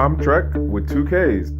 I'm Trek with 2Ks.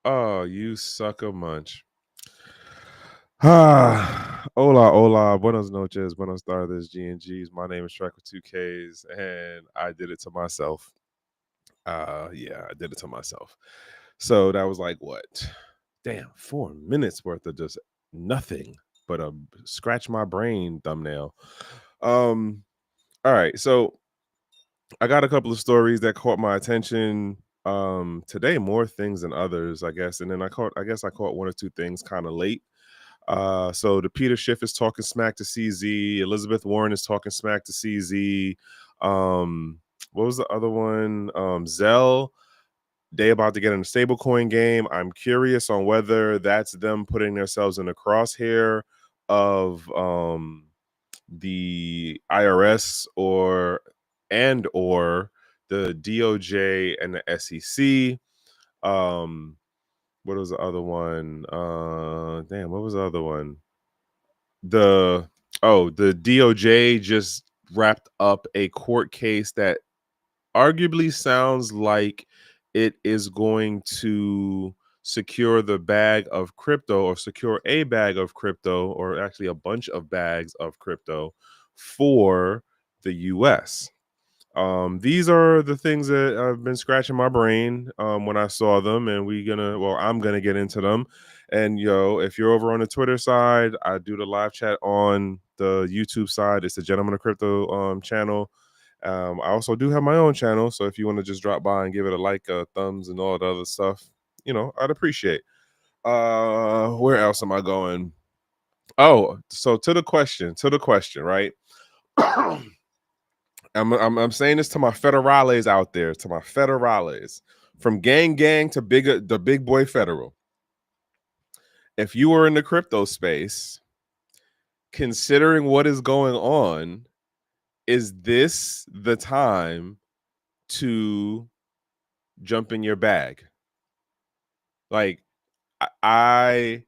Oh, you sucker munch. Hola, buenas noches, buenas tardes, GnGs. My name is Trek with 2Ks, and I did it to myself. Yeah, I did it to myself. So that was like what? Damn, 4 minutes worth of just nothing but a scratch my brain thumbnail. All right, so I got a couple of stories that caught my attention today, more things than others, I guess. And then I guess I caught one or two things kind of late. So the Peter Schiff is talking smack to CZ. Elizabeth Warren is talking smack to CZ. What was the other one? Zelle. They about to get in a stablecoin game. I'm curious on whether that's them putting themselves in the crosshair of the IRS or the DoJ and the SEC. What was the other one? What was the other one? The DOJ just wrapped up a court case that arguably sounds like it is going to secure the bag of crypto, or secure a bag of crypto, or actually a bunch of bags of crypto for the US. These are the things that I've been scratching my brain when I saw them, and I'm gonna get into them. And if you're over on the Twitter side, I do the live chat on the YouTube side. It's the Gentleman of Crypto channel. I also do have my own channel, so if you want to just drop by and give it a like, thumbs, and all that other stuff, I'd appreciate. Where else am I going? Oh, so to the question, right? I'm saying this to my federales out there, to my federales, from gang to the big boy federal. If you are in the crypto space, considering what is going on, is this the time to jump in your bag? Like, I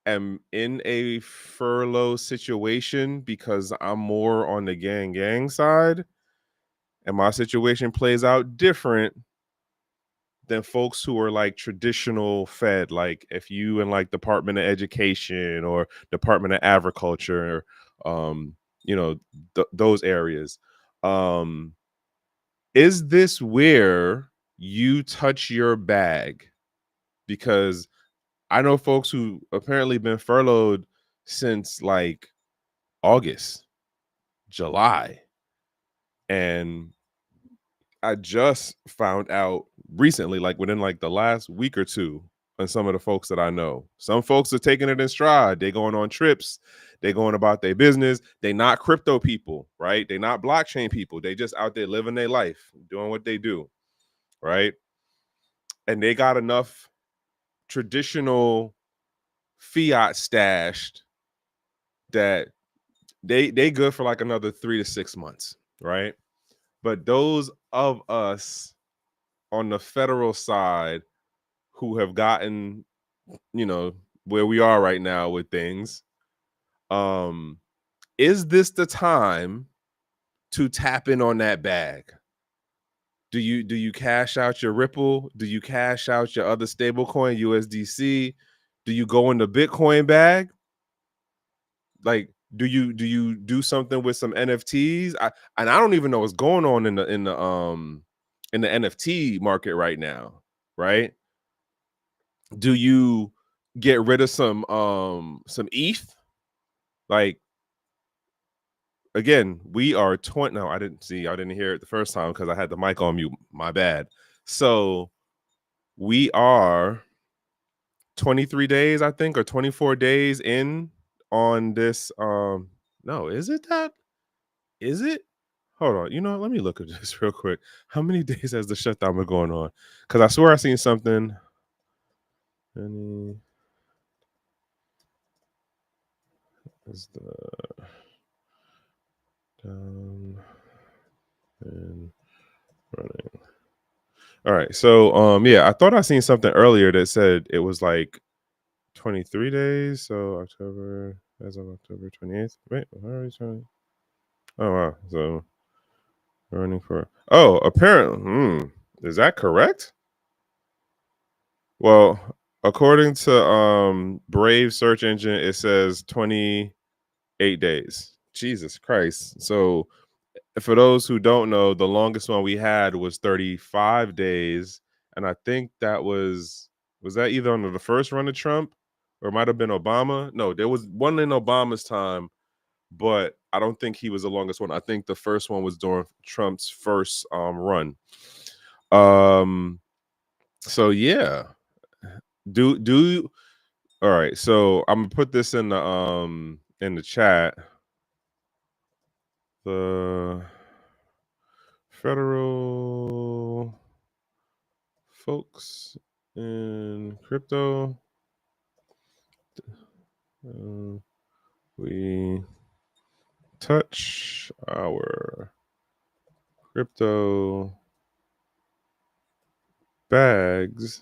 am in a furlough situation because I'm more on the gang side, and my situation plays out different than folks who are like traditional fed, like if you in like Department of Education or Department of Agriculture, um you know, those areas. um is this where you touch your bag? Because I know folks who apparently been furloughed since like August, July, and I just found out recently, like within like the last week or two, on some of the folks that I know. Some folks are taking it in stride. They going on trips. They going about their business. They not crypto people, right? They not blockchain people. They just out there living their life, doing what they do, right? And they got enough traditional fiat stashed that they good for like another 3 to 6 months, right? But those of us on the federal side who have gotten, you know, where we are right now with things, um is this the time to tap in on that bag? Do you cash out your Ripple? Do you cash out your other stablecoin, USDC? Do you go in the Bitcoin bag? Like, do you do something with some NFTs? And I don't even know what's going on in the NFT market right now, right? Do you get rid of some ETH? Like, again, we are 20. No, I didn't hear it the first time because I had the mic on mute. My bad. So we are 23 days, I think, or 24 days in on this. No, is it that? Is it? Hold on. You know what? Let me look at this real quick. How many days has the shutdown been going on? Because I swear I seen something. Any is the down and running. All right. So yeah, I thought I seen something earlier that said it was like 23 days. So October, as of October 28th. Wait, how are we trying? Oh wow. So running for apparently is that correct? Well, according to Brave search engine, it says 28 days. Jesus Christ. So for those who don't know, the longest one we had was 35 days. And I think was that either under the first run of Trump or it might have been Obama? No, there was one in Obama's time, but I don't think he was the longest one. I think the first one was during Trump's first run. Um so yeah. Do All right. So I'm gonna put this in the chat. The federal folks in crypto, uh, we touch our crypto bags.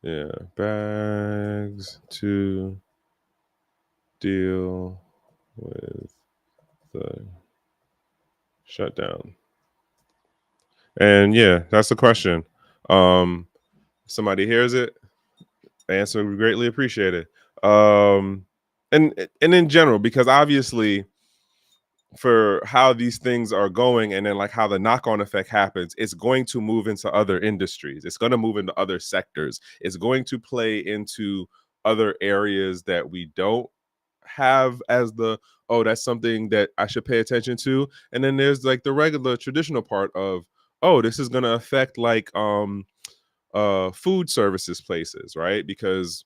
Yeah, bags to deal with the shutdown. And yeah, that's the question. Somebody hears it, answer we greatly appreciate it. And in general, because obviously for how these things are going and then like how the knock-on effect happens, it's going to move into other industries, it's going to move into other sectors, it's going to play into other areas that we don't have as the, oh, that's something that I should pay attention to. And then there's like the regular traditional part of, oh, this is going to affect like food services places, right? Because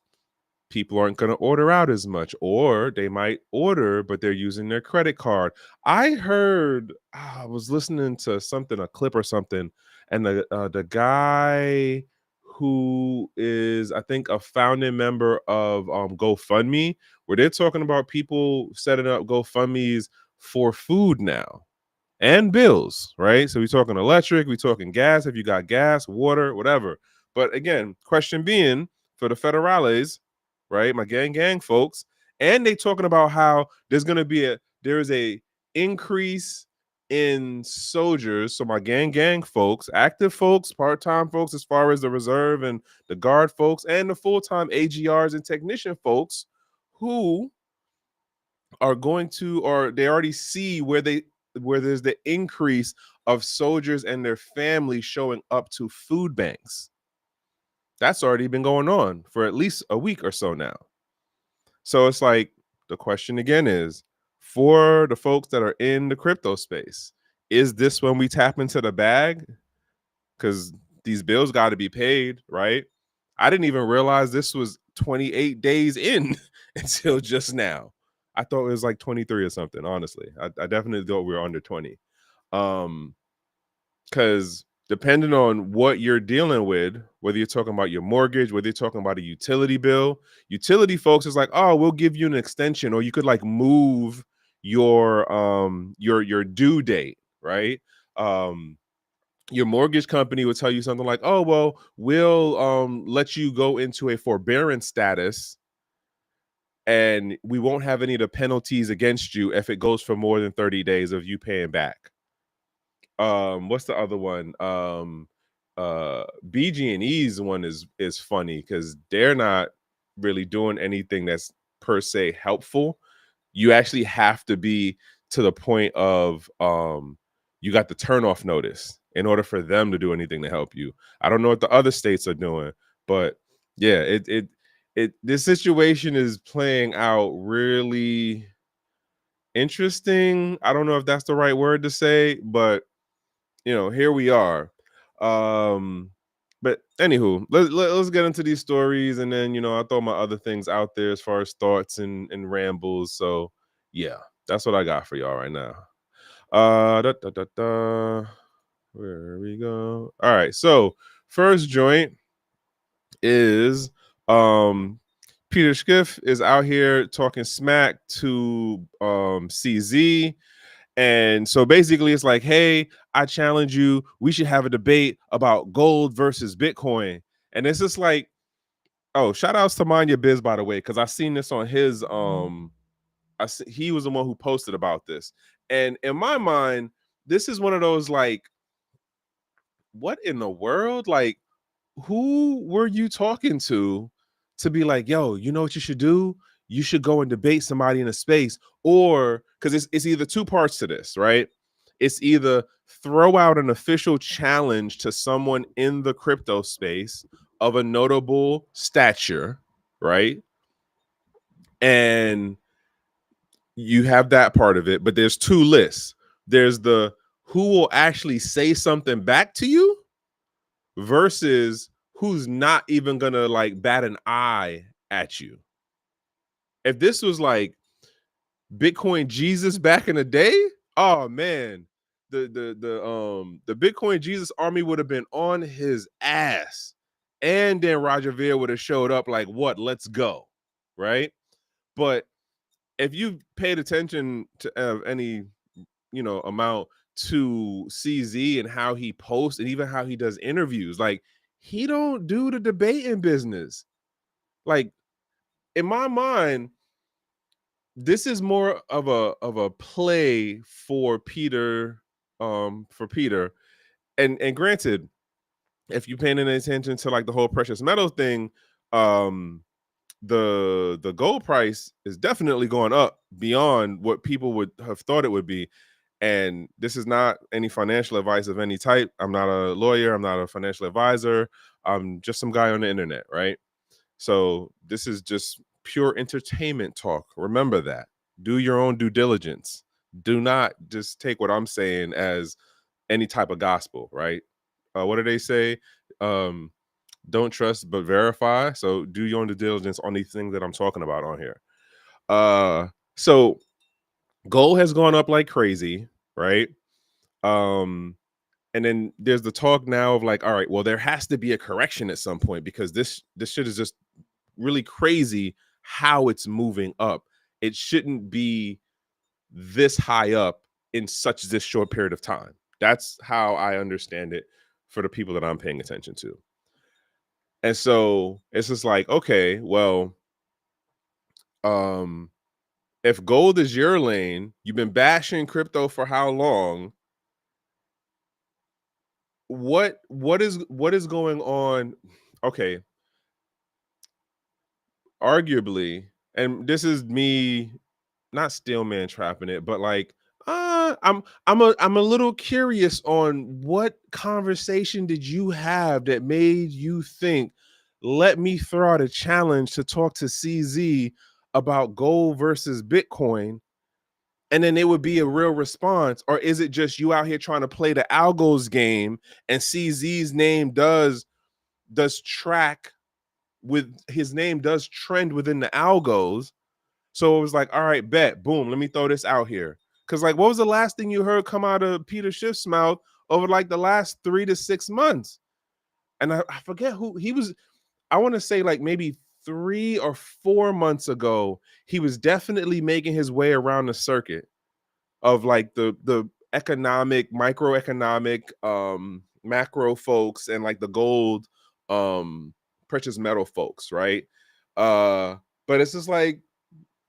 people aren't going to order out as much, or they might order, but they're using their credit card. I heard, I was listening to something, a clip or something, and the guy who is, I think, a founding member of GoFundMe, where they're talking about people setting up GoFundMes for food now and bills, right? So we're talking electric, we're talking gas, if you got gas, water, whatever. But again, question being for the federales, right? My gang folks, and they talking about how there's a increase in soldiers. So my gang folks, active folks, part-time folks, as far as the reserve and the guard folks, and the full-time AGRs and technician folks who are going to, or they already see where there's the increase of soldiers and their families showing up to food banks. That's already been going on for at least a week or so now. So it's like, the question again is, for the folks that are in the crypto space, is this when we tap into the bag? Because these bills got to be paid, right? I didn't even realize this was 28 days in until just now. I thought it was like 23 or something, honestly. I definitely thought we were under 20. Because depending on what you're dealing with, whether you're talking about your mortgage, whether you're talking about a utility bill, utility folks is like, oh, we'll give you an extension, or you could like move your due date, right? Your mortgage company would tell you something like, oh, well, we'll let you go into a forbearance status, and we won't have any of the penalties against you if it goes for more than 30 days of you paying back. What's the other one? BGNE's one is funny because they're not really doing anything that's per se helpful. You actually have to be to the point of you got the turnoff notice in order for them to do anything to help you. I don't know what the other states are doing, but yeah, this situation is playing out really interesting. I don't know if that's the right word to say, but here we are. But anywho, let's get into these stories, and then I'll throw my other things out there as far as thoughts and rambles. So yeah, that's what I got for y'all right now. Where we go. All right, so first joint is Peter Schiff is out here talking smack to CZ. And so basically it's like, hey, I challenge you. We should have a debate about gold versus Bitcoin. And it's just like, oh, shout outs to Mind Your Biz, by the way, because I seen this on his he was the one who posted about this. And in my mind, this is one of those like, what in the world? Like, who were you talking to be like, yo, you know what you should do? You should go and debate somebody in a space, or because it's either two parts to this, right? It's either throw out an official challenge to someone in the crypto space of a notable stature, right? And you have that part of it, but there's two lists. There's the who will actually say something back to you versus who's not even gonna like bat an eye at you. If this was like Bitcoin Jesus back in the day, oh man, the Bitcoin Jesus army would have been on his ass, and then Roger Ver would have showed up like, what? Let's go, right? But if you paid attention to any amount to CZ and how he posts and even how he does interviews, like he don't do the debating business. Like in my mind, this is more of a play for Peter, and granted, if you're paying any attention to like the whole precious metal thing, the gold price is definitely going up beyond what people would have thought it would be. And this is not any financial advice of any type. I'm not a lawyer, I'm not a financial advisor, I'm just some guy on the internet, right? So this is just pure entertainment talk. Remember that. Do your own due diligence. Do not just take what I'm saying as any type of gospel, right? What do they say? don't trust but verify. So do your own due diligence on these things that I'm talking about on here. So gold has gone up like crazy, right? Um, and then there's the talk now of like, all right, well, there has to be a correction at some point because this shit is just really crazy how it's moving up. It shouldn't be this high up in such this short period of time. That's how I understand it for the people that I'm paying attention to. And so it's just like, okay, well, um, if gold is your lane, you've been bashing crypto for how long? What is going on? Okay, arguably, and this is me not stillman trapping it, but like I'm a little curious on what conversation did you have that made you think, let me throw out a challenge to talk to CZ about gold versus Bitcoin, and then it would be a real response, or is it just you out here trying to play the algos game and CZ's name does track with his name does trend within the algos. So it was like, all right, bet, boom, let me throw this out here. Cause like, what was the last thing you heard come out of Peter Schiff's mouth over like the last 3 to 6 months? And I forget who he was. I want to say like maybe 3 or 4 months ago, he was definitely making his way around the circuit of like the economic, microeconomic, macro folks and like the gold, precious metal folks, right? But it's just like,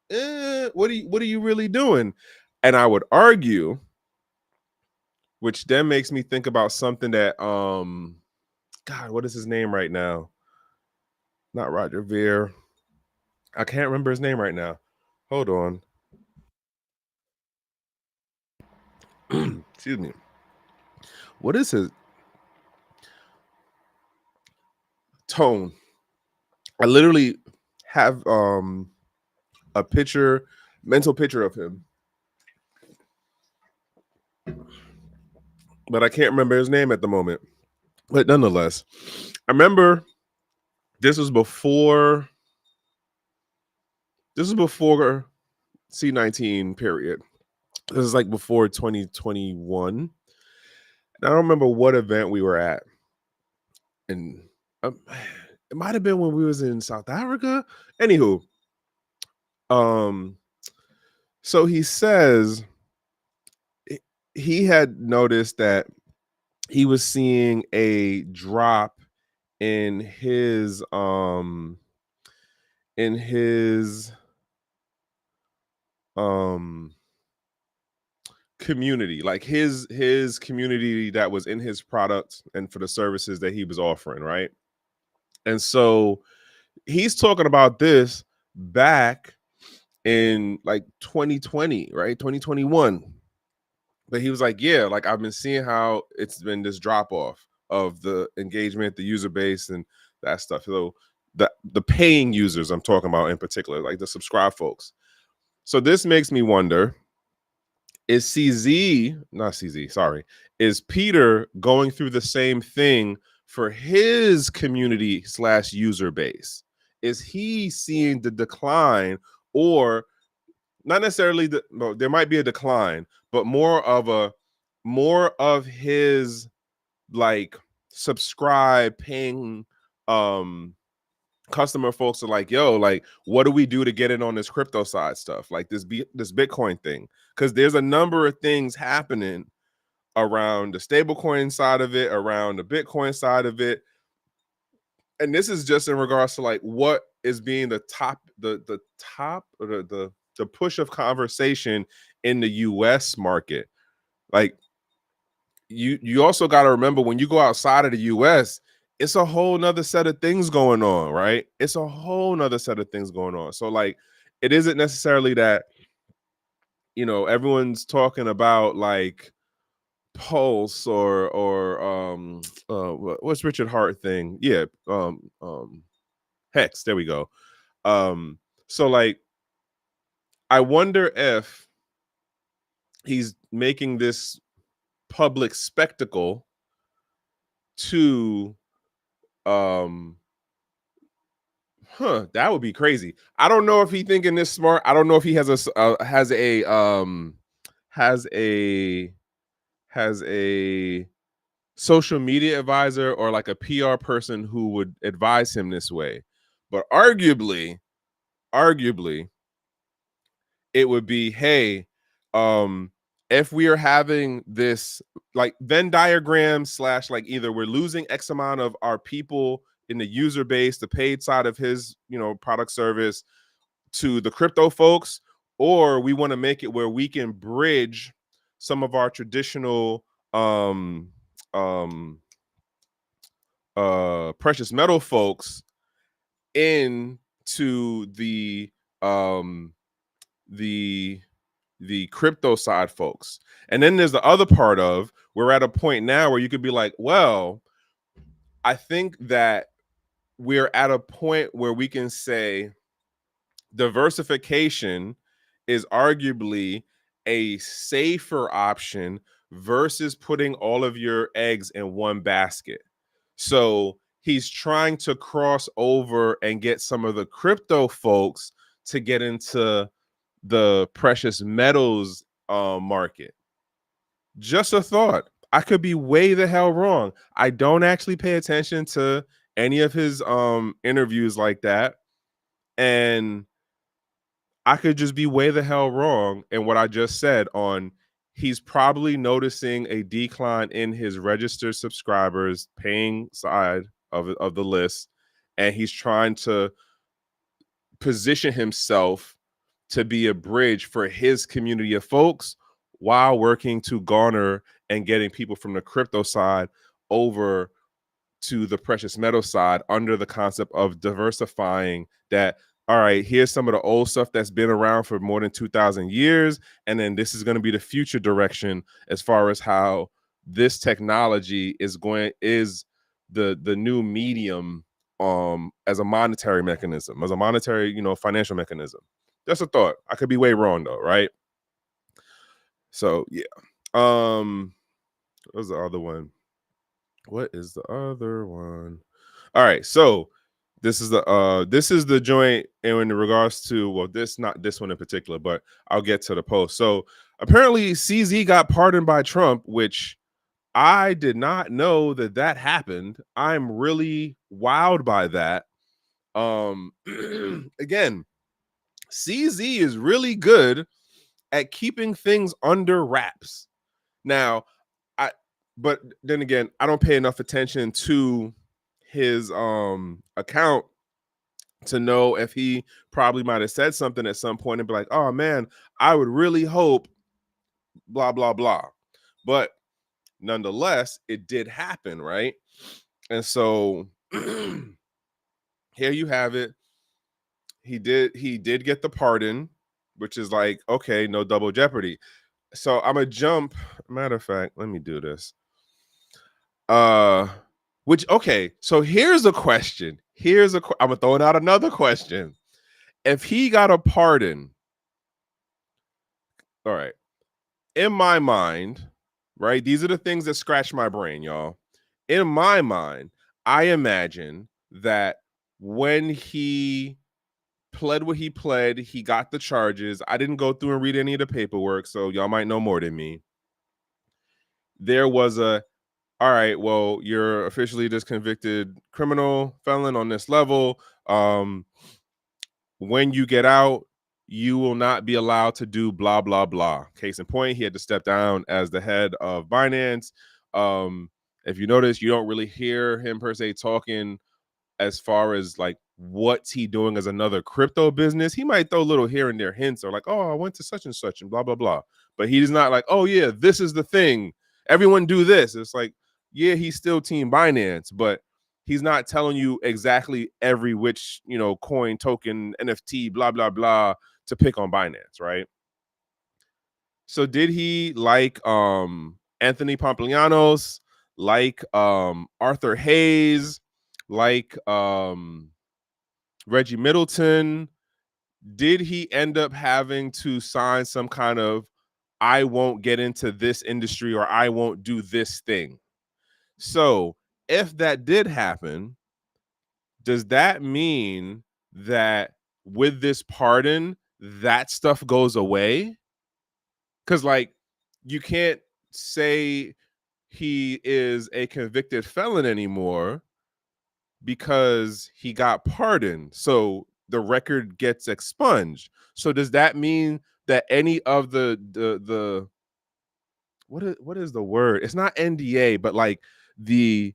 what are you really doing? And I would argue, which then makes me think about something that God, what is his name right now? Not Roger Ver. I can't remember his name right now. Hold on. Excuse me. What is his tone? I literally have a picture, mental picture of him, but I can't remember his name at the moment. But nonetheless, I remember this was before C19 period. This is like before 2021. And I don't remember what event we were at. And it might have been when we was in South Africa. Anywho, um, so he says he had noticed that he was seeing a drop in his um community, like his community that was in his product and for the services that he was offering, right? And so he's talking about this back in like 2020, right? 2021. But he was like, yeah, like I've been seeing how it's been this drop off of the engagement, the user base, and that stuff. So the paying users I'm talking about in particular, like the subscribe folks. So this makes me wonder, is CZ, not CZ, sorry, is Peter going through the same thing for his community slash user base? Is he seeing the decline, or not necessarily well, there might be a decline, but more of his like subscribe paying customer folks are like, yo, like, what do we do to get in on this crypto side stuff, like this Bitcoin thing? Because there's a number of things happening around the stablecoin side of it, around the Bitcoin side of it, and this is just in regards to like what is being the top, the top, or the push of conversation in the U.S. market. Like you also got to remember, when you go outside of the U.S., it's a whole nother set of things going on, right? It's a whole nother set of things going on. So like, it isn't necessarily that, everyone's talking about like Pulse or what's Richard Hart thing? Yeah, Hex. There we go. So like, I wonder if he's making this public spectacle to That would be crazy. I don't know if he thinking this smart. I don't know if he has has a social media advisor or like a PR person who would advise him this way. But arguably, it would be, hey, if we are having this like Venn diagram slash like either we're losing X amount of our people in the user base, the paid side of his, product service to the crypto folks, or we want to make it where we can bridge some of our traditional um um precious metal folks into um the the crypto side folks. And then there's the other part of we're at a point now where you could be like, well, I think that we're at a point where we can say diversification is arguably a safer option versus putting all of your eggs in one basket. So he's trying to cross over and get some of the crypto folks to get into the precious metals market. Just a thought. I could be way the hell wrong. I don't actually pay attention to any of his interviews like that. And I could just be way the hell wrong in what I just said on he's probably noticing a decline in his registered subscribers paying side of the list, and he's trying to position himself to be a bridge for his community of folks while working to garner and getting people from the crypto side over to the precious metal side under the concept of diversifying that. All right, here's some of the old stuff that's been around for more than 2,000 years. And then this is going to be the future direction as far as how this technology is the new medium as a monetary mechanism, as a monetary, financial mechanism. That's a thought. I could be way wrong though, right? So yeah. What was the other one? What is the other one? All right, so this is the joint in regards to, well, not this one in particular, but I'll get to the post. So apparently CZ got pardoned by Trump, which I did not know that happened. I'm really wowed by that. Again, CZ is really good at keeping things under wraps. Now, but then again, I don't pay enough attention to his account to know if he probably might have said something at some point and be like, oh man, I would really hope blah blah blah. But nonetheless, it did happen, right? And so here you have it. He did get the pardon, which is like, okay, no double jeopardy. So I'm gonna jump. Matter of fact, let me do this. Okay, so here's a question. I'm gonna throw out another question. If he got a pardon, all right, in my mind, right? These are the things that scratch my brain, y'all. In my mind, I imagine that when he pled what he pled, he got the charges. I didn't go through and read any of the paperwork, so y'all might know more than me. There was all right, well, you're officially this convicted criminal felon on this level. When you get out, you will not be allowed to do blah, blah, blah. Case in point, he had to step down as the head of Binance. If you notice, you don't really hear him per se talking as far as like what's he doing as another crypto business. He might throw little here and there hints or like, oh, I went to such and such and blah, blah, blah. But he's not like, oh yeah, this is the thing. Everyone do this. It's like, yeah, he's still Team Binance, but he's not telling you exactly every which, coin, token, NFT, blah, blah, blah to pick on Binance, right? So did he like Anthony Pomplianos, like Arthur Hayes, like Reggie Middleton? Did he end up having to sign some kind of I won't get into this industry or I won't do this thing? So if that did happen, does that mean that with this pardon, that stuff goes away? Because, like, you can't say he is a convicted felon anymore because he got pardoned. So the record gets expunged. So does that mean that any of the what is the word? It's not NDA, but like the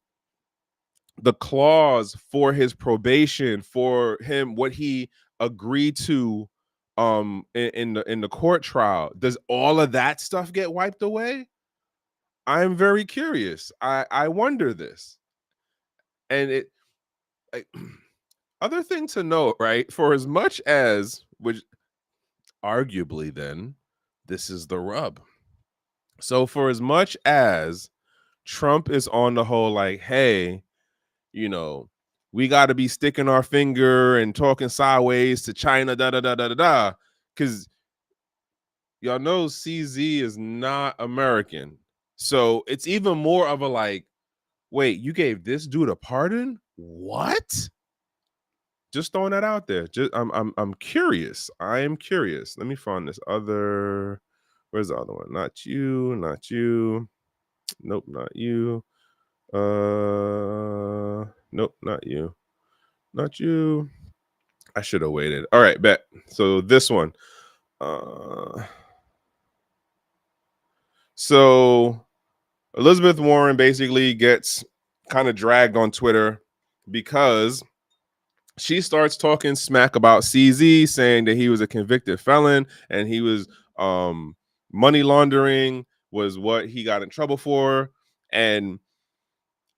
clause for his probation, for him, what he agreed to in the court trial, does all of that stuff get wiped away? I'm very curious. I wonder this. And it like, other thing to note, right? For as much as, which arguably then this is the rub. So for as much as Trump is on the whole like, hey, you know, we got to be sticking our finger and talking sideways to China, da da da da da da, because y'all know CZ is not American. So it's even more of a like, wait, you gave this dude a pardon? What? Just throwing that out there. Just I'm curious. I am curious. Let me find this other. Where's the other one? Not you. Not you. Nope, not you. Nope, not you. Not you. I should have waited. All right, bet. So this one. So Elizabeth Warren basically gets kind of dragged on Twitter because she starts talking smack about CZ, saying that he was a convicted felon and he was money laundering was what he got in trouble for. And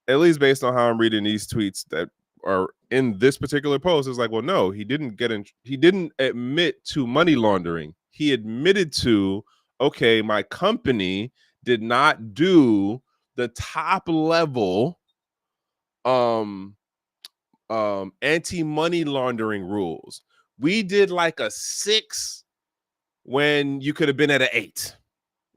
at least based on how I'm reading these tweets that are in this particular post, it's like, well, no, he didn't admit to money laundering. He admitted to, okay, my company did not do the top level um anti-money laundering rules. We did like a 6 when you could have been at an 8.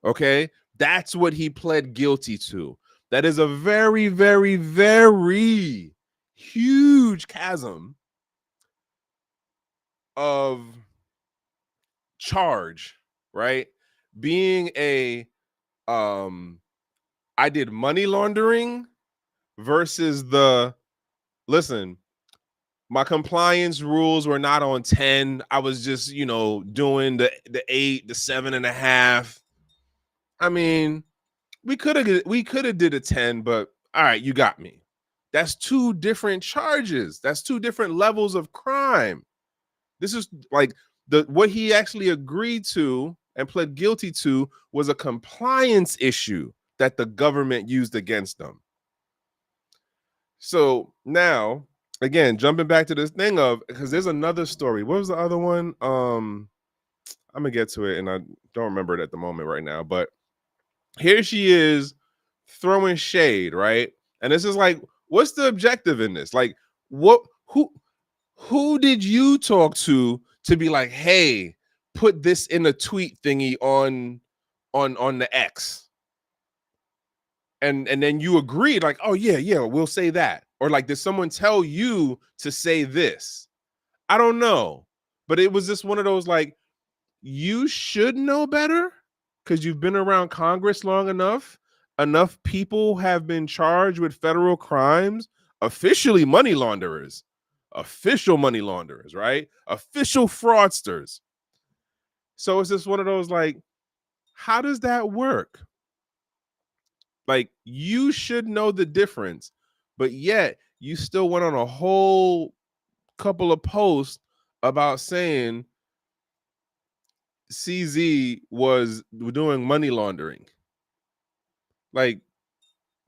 Okay, that's what he pled guilty to. That is a very, very, very huge chasm of charge, right? Being a I did money laundering versus the listen, my compliance rules were not on 10. I was just, doing the 8, the 7.5. I mean, we could have did a 10, but all right, you got me. That's 2 different charges. That's 2 different levels of crime. This is like what he actually agreed to and pled guilty to was a compliance issue that the government used against them. So now, again, jumping back to this thing of, because there's another story. What was the other one? I'm gonna get to it, and I don't remember it at the moment right now. But here she is throwing shade, right? And this is like, what's the objective in this? Like, what? Who did you talk to be like, hey, put this in a tweet thingy on the X? And then you agreed, like, oh yeah, we'll say that. Or like, did someone tell you to say this? I don't know. But it was just one of those like, you should know better because you've been around Congress long enough. Enough people have been charged with federal crimes, officially official money launderers, right? Official fraudsters. So it's just one of those like, how does that work? Like, you should know the difference, but yet you still went on a whole couple of posts about saying CZ was doing money laundering. Like,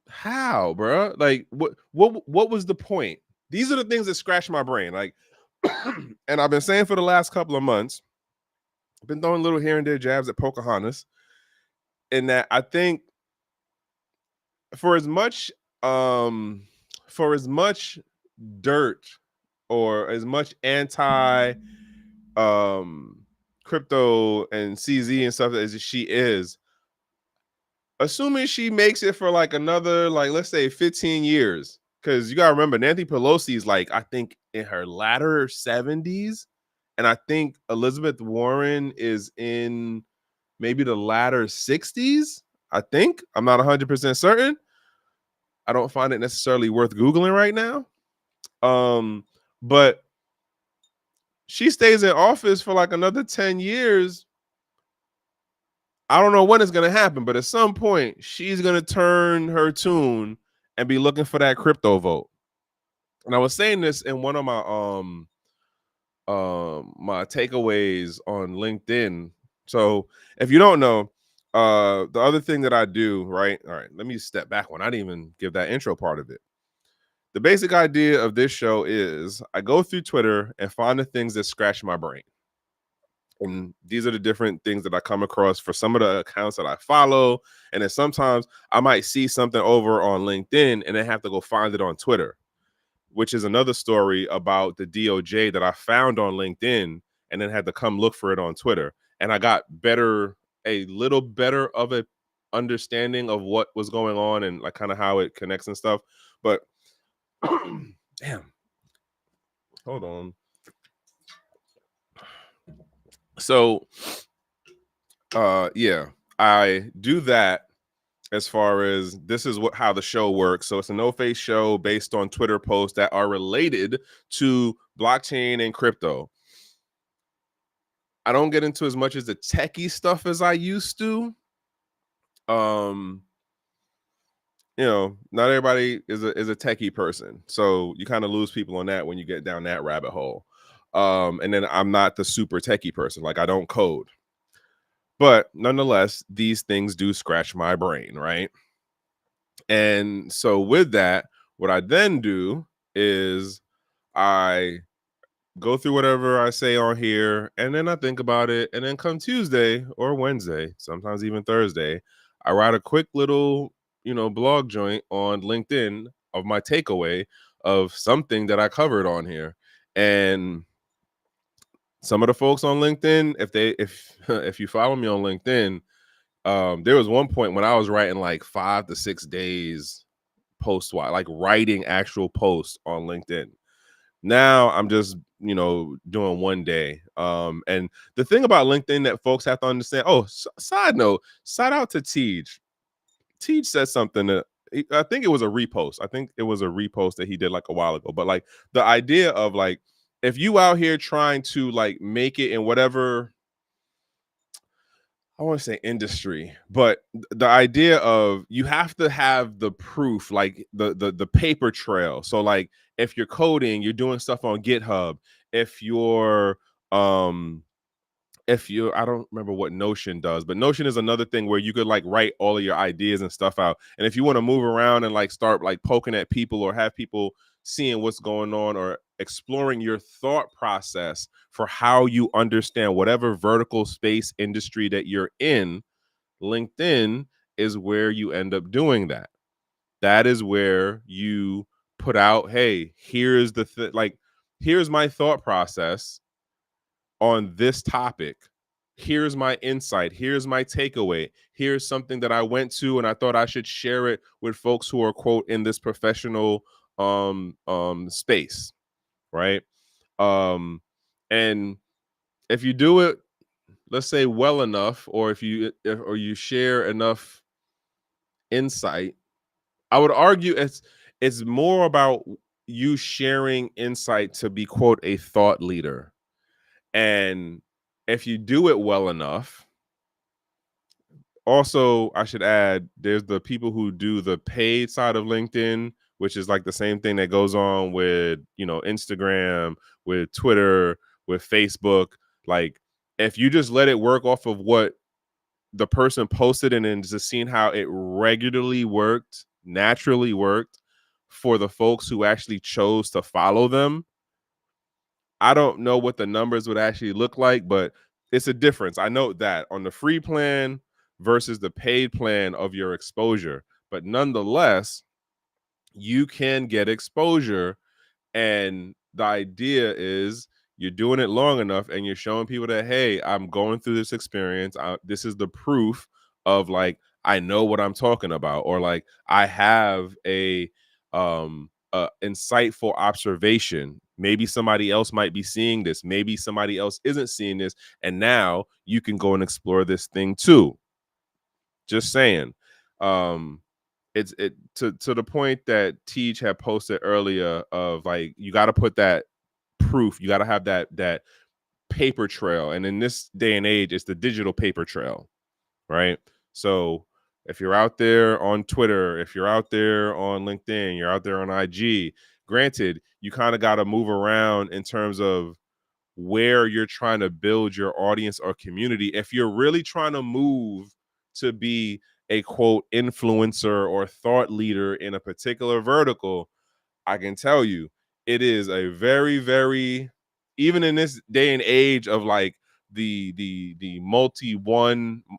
how, bro? Like, what was the point? These are the things that scratch my brain. Like, and I've been saying for the last couple of months, I've been throwing little here and there jabs at Pocahontas, in that I think for as much um for as much dirt or as much anti crypto and CZ and stuff as she is, assuming she makes it for like another, like, let's say 15 years, because you gotta remember Nancy Pelosi is like, I think in her latter 70s, and I think Elizabeth Warren is in maybe the latter 60s. I think. I'm not 100% certain. I don't find it necessarily worth Googling right now. But she stays in office for like another 10 years. I don't know when it's going to happen, but at some point, she's going to turn her tune and be looking for that crypto vote. And I was saying this in one of my takeaways on LinkedIn. So if you don't know, the other thing that I do, right? All right, let me step back one. I didn't even give that intro part of it. The basic idea of this show is I go through Twitter and find the things that scratch my brain. And these are the different things that I come across for some of the accounts that I follow. And then sometimes I might see something over on LinkedIn and then have to go find it on Twitter, which is another story about the DoJ that I found on LinkedIn and then had to come look for it on Twitter. And I got a little better of a understanding of what was going on and like kind of how it connects and stuff. But damn, hold on. So yeah, I do that as far as this is how the show works. So it's a no-face show based on Twitter posts that are related to blockchain and crypto. I don't get into as much as the techie stuff as I used to. Not everybody is a techie person. So you kind of lose people on that when you get down that rabbit hole. And then I'm not the super techie person. Like I don't code. But nonetheless, these things do scratch my brain, right? And so with that, what I then do is I go through whatever I say on here, and then I think about it, and then come Tuesday or Wednesday, sometimes even Thursday, I write a quick little, blog joint on LinkedIn of my takeaway of something that I covered on here. And some of the folks on LinkedIn, if you follow me on LinkedIn, there was one point when I was writing like 5 to 6 days post wise, like writing actual posts on LinkedIn. Now I'm just, doing one day. And the thing about LinkedIn that folks have to understand, side note, shout out to Tej. Tej said something that I think it was a repost. I think it was a repost that he did like a while ago. But like the idea of like, if you out here trying to like make it in whatever, I want to say industry, but the idea of you have to have the proof, like the paper trail. So like if you're coding, you're doing stuff on GitHub. If you're I don't remember what Notion does, but Notion is another thing where you could like write all of your ideas and stuff out. And if you want to move around and like start like poking at people or have people seeing what's going on or exploring your thought process for how you understand whatever vertical space industry that you're in, LinkedIn is where you end up doing that. That is where you put out, hey, here's here's my thought process on this topic. Here's my insight. Here's my takeaway. Here's something that I went to and I thought I should share it with folks who are, quote, in this professional space, right? And if you do it, let's say well enough, or if you share enough insight, I would argue it's more about you sharing insight to be, quote, a thought leader. And if you do it well enough, also, I should add, there's the people who do the paid side of LinkedIn, which is like the same thing that goes on with, Instagram, with Twitter, with Facebook. Like, if you just let it work off of what the person posted and then just seeing how it regularly worked, naturally worked for the folks who actually chose to follow them, I don't know what the numbers would actually look like, but it's a difference. I know that on the free plan versus the paid plan of your exposure. But nonetheless, you can get exposure. And the idea is you're doing it long enough and you're showing people that, hey, I'm going through this experience. This is the proof of like, I know what I'm talking about, or like I have a insightful observation. Maybe somebody else might be seeing this. Maybe somebody else isn't seeing this. And now you can go and explore this thing too. Just saying. It's to the point that Teach had posted earlier of like, you got to put that proof. You got to have that paper trail. And in this day and age, it's the digital paper trail, right? So if you're out there on Twitter, if you're out there on LinkedIn, you're out there on IG, granted, you kind of got to move around in terms of where you're trying to build your audience or community. If you're really trying to move to be a quote influencer or thought leader in a particular vertical, I can tell you it is a very, very, even in this day and age of like the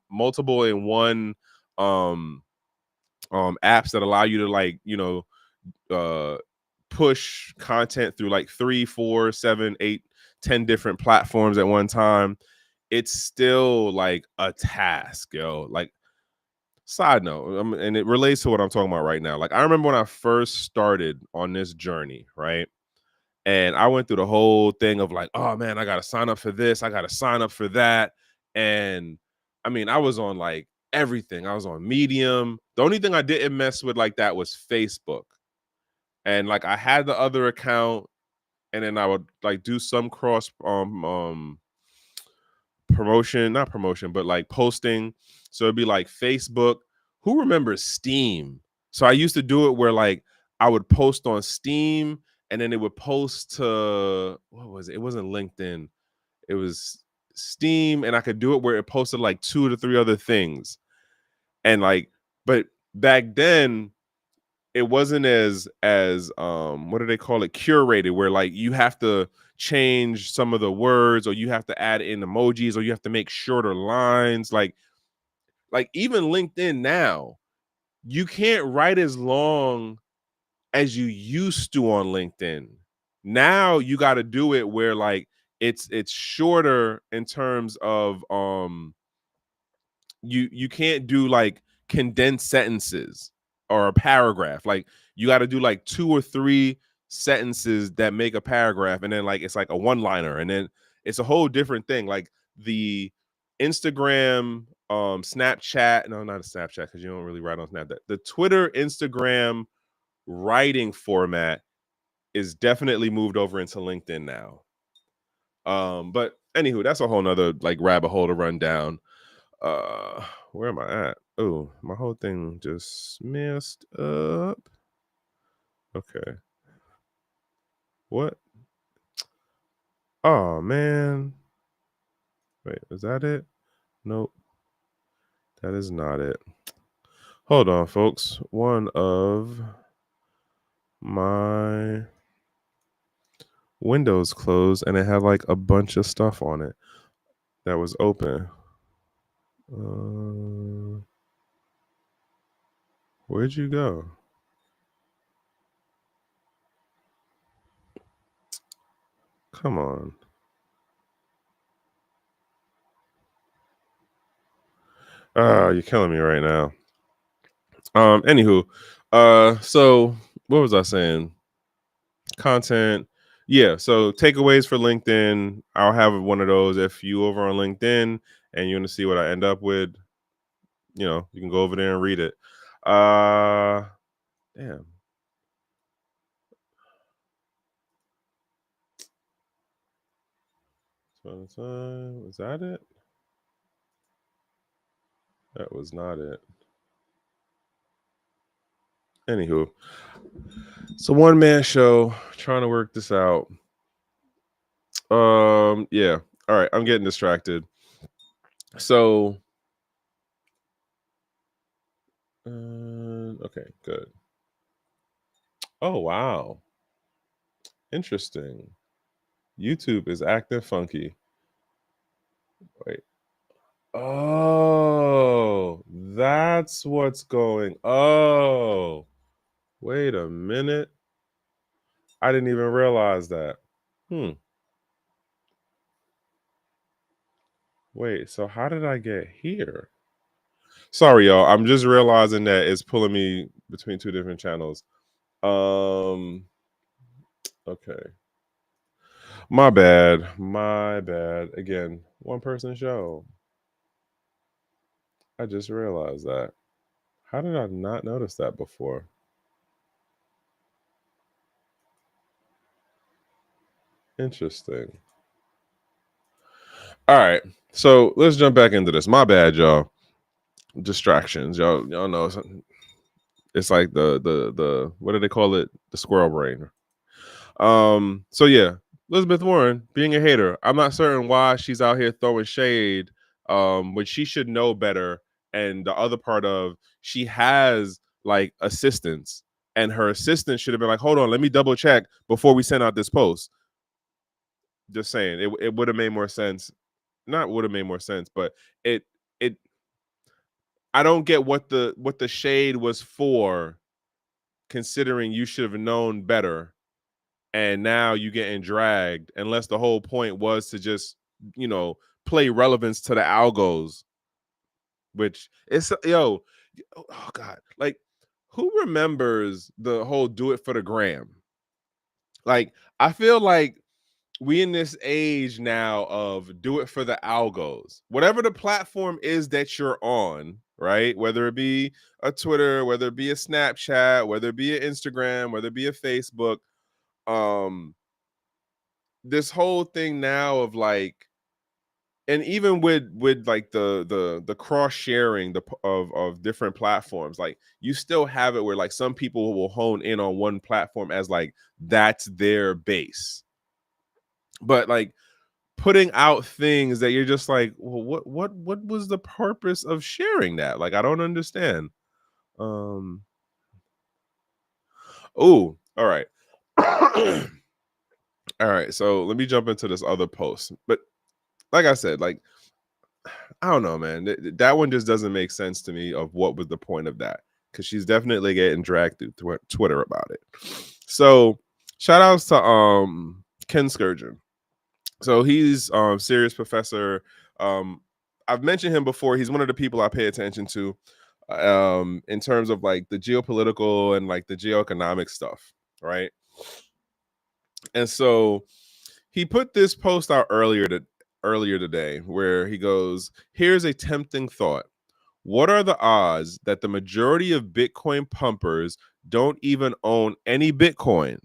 multiple in one apps that allow you to like, uh push content through like 3, 4, 7, 8, 10 different platforms at one time. It's still like a task, yo. Like, side note, and it relates to what I'm talking about right now. Like, I remember when I first started on this journey, right? And I went through the whole thing of like, oh man, I got to sign up for this, I got to sign up for that. And I mean, I was on like everything. I was on Medium. The only thing I didn't mess with like that was Facebook. And like, I had the other account, and then I would like do some cross promotion, not promotion, but like posting. So it'd be like Facebook. Who remembers Steam? So I used to do it where like I would post on Steam, and then it would post to, what was it? It wasn't LinkedIn. It was Steam, and I could do it where it posted like 2 to 3 other things. And like, but back then it wasn't as what do they call it, curated, where like you have to change some of the words, or you have to add in emojis, or you have to make shorter lines. Like even LinkedIn now, you can't write as long as you used to on LinkedIn. Now you got to do it where like it's shorter in terms of you can't do like condensed sentences or a paragraph. Like, you got to do like 2 or 3 sentences that make a paragraph, and then like it's like a one liner, and then it's a whole different thing. Like the Instagram, Snapchat, no, not a Snapchat because you don't really write on Snapchat. The Twitter, Instagram writing format is definitely moved over into LinkedIn now. But anywho, that's a whole nother like rabbit hole to run down. Where am I at? Oh, my whole thing just messed up. Okay. What? Oh man. Wait, is that it? Nope. That is not it. Hold on, folks. One of my windows closed, and it had like a bunch of stuff on it that was open. Where'd you go? Come on. You're killing me right now. Anywho, so what was I saying? Content. Yeah, so takeaways for LinkedIn. I'll have one of those. If you over on LinkedIn and you want to see what I end up with, you can go over there and read it. Damn. Was that it? That was not it. Anywho, it's a one-man show trying to work this out. Yeah. All right, I'm getting distracted. So, okay, good. Oh wow, interesting. YouTube is acting funky. Wait. Oh, that's what's going. Oh, wait a minute. I didn't even realize that. Wait, so how did I get here? Sorry, y'all. I'm just realizing that it's pulling me between 2 different channels. Okay. My bad. My bad. Again, one person show. I just realized that. How did I not notice that before? Interesting. All right. So let's jump back into this. My bad, y'all. Distractions. Y'all know it's like the what do they call it? The squirrel brain. So yeah, Elizabeth Warren being a hater. I'm not certain why she's out here throwing shade when she should know better. And the other part of she has like assistants, and her assistant should have been like, hold on, let me double check before we send out this post. Just saying, it would have made more sense. Not would have made more sense, but it it I don't get what the shade was for, considering you should have known better, and now you getting dragged, unless the whole point was to just, play relevance to the algos, which it's oh god, like, who remembers the whole do it for the gram? Like, I feel like we in this age now of do it for the algos. Whatever the platform is that you're on, right? Whether it be a Twitter, whether it be a Snapchat, whether it be an Instagram, whether it be a Facebook, um, this whole thing now of like, and even with like the cross sharing of different platforms, like you still have it where like some people will hone in on one platform as like that's their base, but like putting out things that you're just like, well, what was the purpose of sharing that? Like, I don't understand. Um oh, all right. All right, so let me jump into this other post. But like I said, like, I don't know, man. That one just doesn't make sense to me of what was the point of that, because she's definitely getting dragged through Twitter about it. So shout outs to Ken Sturgeon. So he's serious professor. I've mentioned him before. He's one of the people I pay attention to in terms of like the geopolitical and like the geoeconomic stuff, right? And so he put this post out earlier today where he goes, "Here's a tempting thought. What are the odds that the majority of Bitcoin pumpers don't even own any Bitcoin?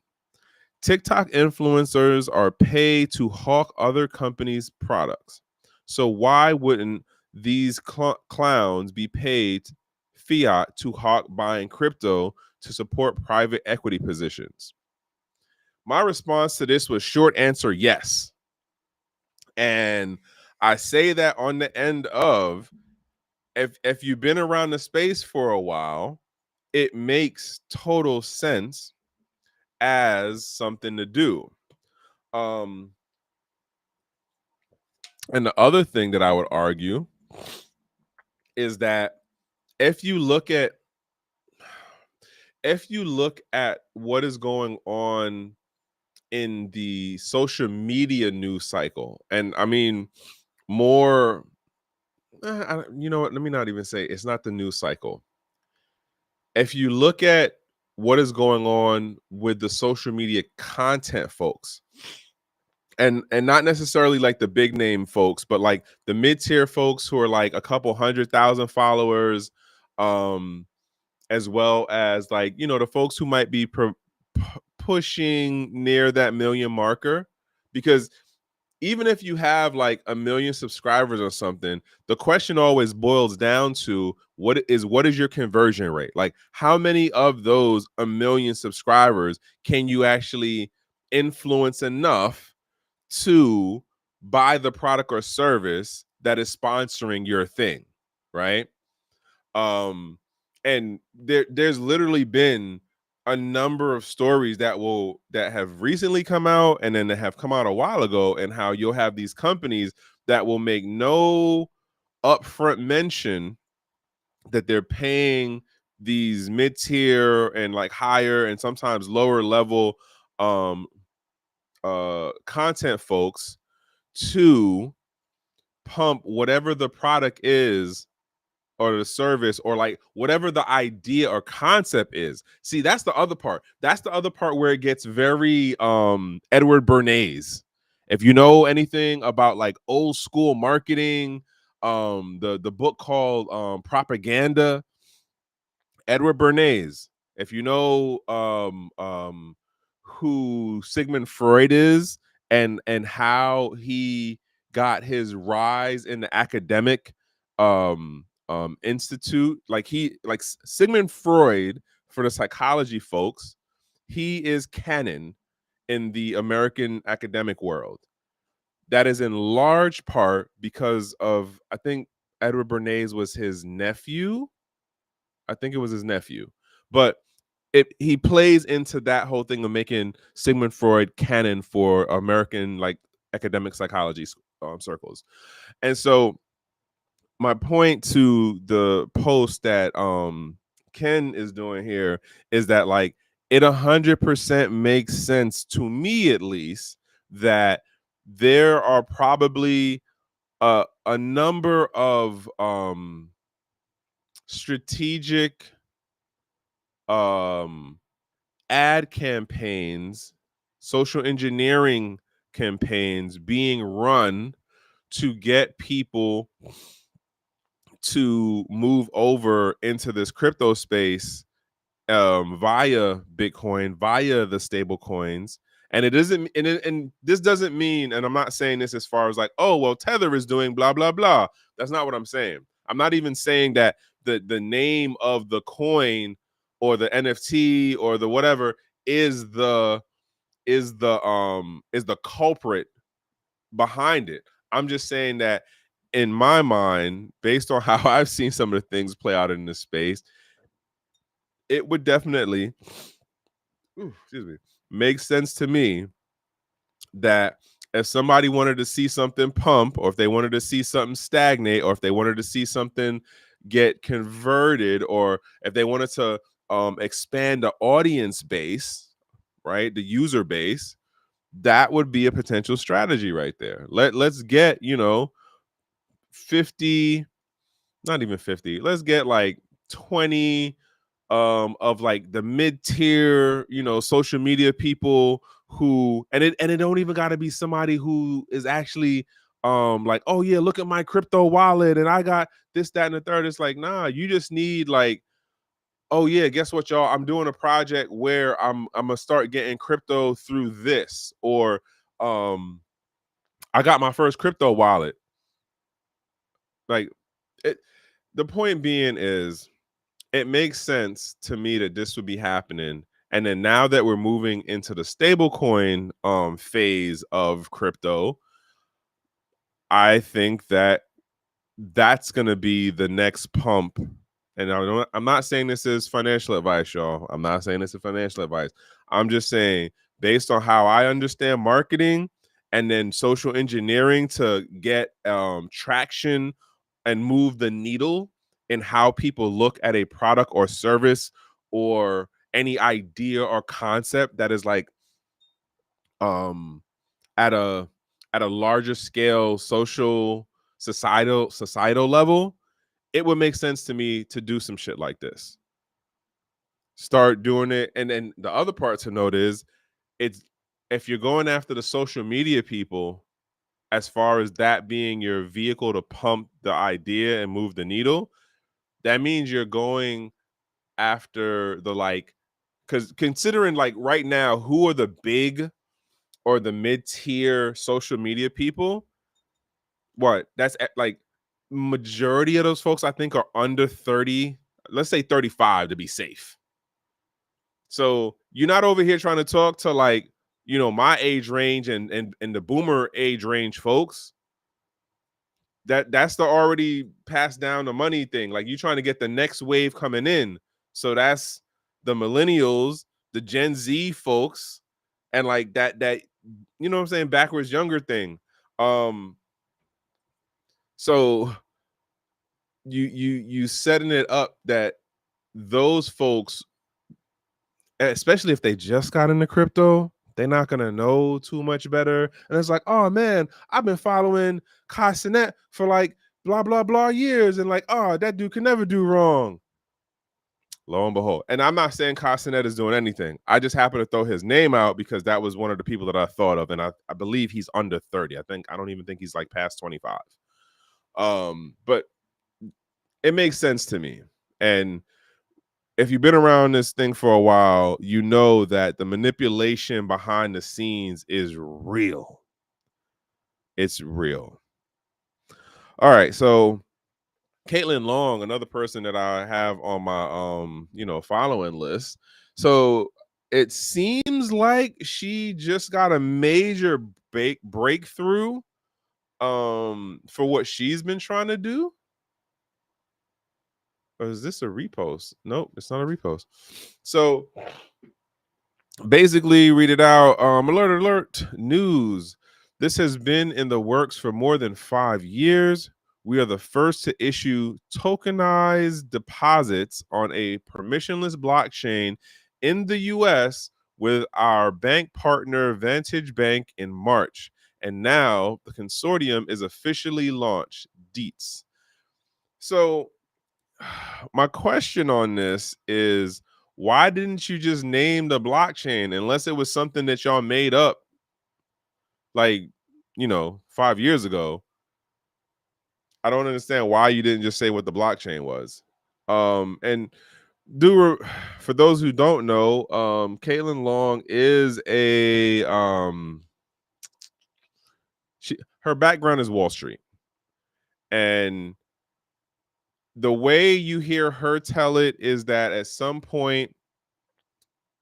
TikTok influencers are paid to hawk other companies' products. So why wouldn't these clowns be paid fiat to hawk buying crypto to support private equity positions?" My response to this was short answer, yes. And I say that on the end of, if you've been around the space for a while, it makes total sense as something to do. Um, and the other thing that I would argue is that if you look at what is going on in the social media news cycle, and I mean more, you know what? Let me not even say it's not the news cycle. If you look at what is going on with the social media content folks, and not necessarily like the big name folks, but like the mid-tier folks who are like a couple 100,000 followers, um as well as like, the folks who might be pushing near that million marker. Because even if you have like a million subscribers or something, the question always boils down to what is your conversion rate? Like, how many of those a million subscribers can you actually influence enough to buy the product or service that is sponsoring your thing, right? Um, and there's literally been a number of stories that have recently come out, and then that have come out a while ago, and how you'll have these companies that will make no upfront mention that they're paying these mid-tier and like higher and sometimes lower level um content folks to pump whatever the product is or the service or like whatever the idea or concept is. See, that's the other part. That's the other part where it gets very Edward Bernays. If you know anything about like old school marketing, the book called Propaganda, Edward Bernays. If you know who Sigmund Freud is and how he got his rise in the academic institute, like Sigmund Freud, for the psychology folks, he is canon in the American academic world. That is in large part because of, I think Edward Bernays was his nephew. I think it was his nephew, but he plays into that whole thing of making Sigmund Freud canon for American like academic psychology circles. And so my point to the post that Ken is doing here is that like it 100% makes sense to me, at least, that there are probably a number of strategic ad campaigns, social engineering campaigns being run to get people to move over into this crypto space via Bitcoin, via the stable coins. And it doesn't, and this doesn't mean, and I'm not saying this as far as like, oh, well, Tether is doing blah, blah, blah. That's not what I'm saying. I'm not even saying that the name of the coin or the NFT or the whatever is the culprit behind it. I'm just saying that in my mind, based on how I've seen some of the things play out in this space, it would definitely make sense to me that if somebody wanted to see something pump, or if they wanted to see something stagnate, or if they wanted to see something get converted, or if they wanted to expand the audience base, right, the user base, that would be a potential strategy right there. Let's get 50, not even 50, let's get like 20 of like the mid-tier social media people who, and it don't even got to be somebody who is actually like, oh yeah, look at my crypto wallet and I got this, that, and the third. It's like, nah, you just need like, oh yeah, guess what, y'all, I'm doing a project where I'm gonna start getting crypto through this, or I got my first crypto wallet. Like, the point being is, it makes sense to me that this would be happening. And then now that we're moving into the stablecoin phase of crypto, I think that that's going to be the next pump. And I'm not saying this is financial advice, y'all. I'm not saying this is financial advice. I'm just saying, based on how I understand marketing and then social engineering to get traction and move the needle in how people look at a product or service or any idea or concept that is like at a larger scale social societal level, it would make sense to me to do some shit like this. Start doing it. And then the other part to note is, it's, if you're going after the social media people, as far as that being your vehicle to pump the idea and move the needle, that means you're going after the like, because considering like right now, who are the big or the mid-tier social media people? What? That's like majority of those folks I think are under 30, let's say 35 to be safe. So you're not over here trying to talk to like, my age range and the boomer age range folks. That's the already passed down the money thing. Like, you're trying to get the next wave coming in. So that's the millennials, the Gen Z folks, and like that what I'm saying, backwards younger thing. So you setting it up that those folks, especially if they just got into crypto, they're not gonna know too much better. And it's like, oh man, I've been following Kai Cenat for like blah, blah, blah years. And like, oh, that dude can never do wrong. Lo and behold. And I'm not saying Castanet is doing anything. I just happen to throw his name out because that was one of the people that I thought of. And I believe he's under 30. I don't even think he's like past 25. But it makes sense to me. And if you've been around this thing for a while, you know that the manipulation behind the scenes is real. It's real. All right. So Caitlin Long, another person that I have on my following list. So it seems like she just got a major breakthrough for what she's been trying to do. Or is this a repost? Nope, it's not a repost. So basically, read it out. Alert news. This has been in the works for more than 5 years. We are the first to issue tokenized deposits on a permissionless blockchain in the US with our bank partner Vantage Bank in March. And now the consortium is officially launched. Deets. So my question on this is, why didn't you just name the blockchain unless it was something that y'all made up like 5 years ago? I don't understand why you didn't just say what the blockchain was. And for those who don't know, Caitlin Long is her background is Wall Street. And the way you hear her tell it is that at some point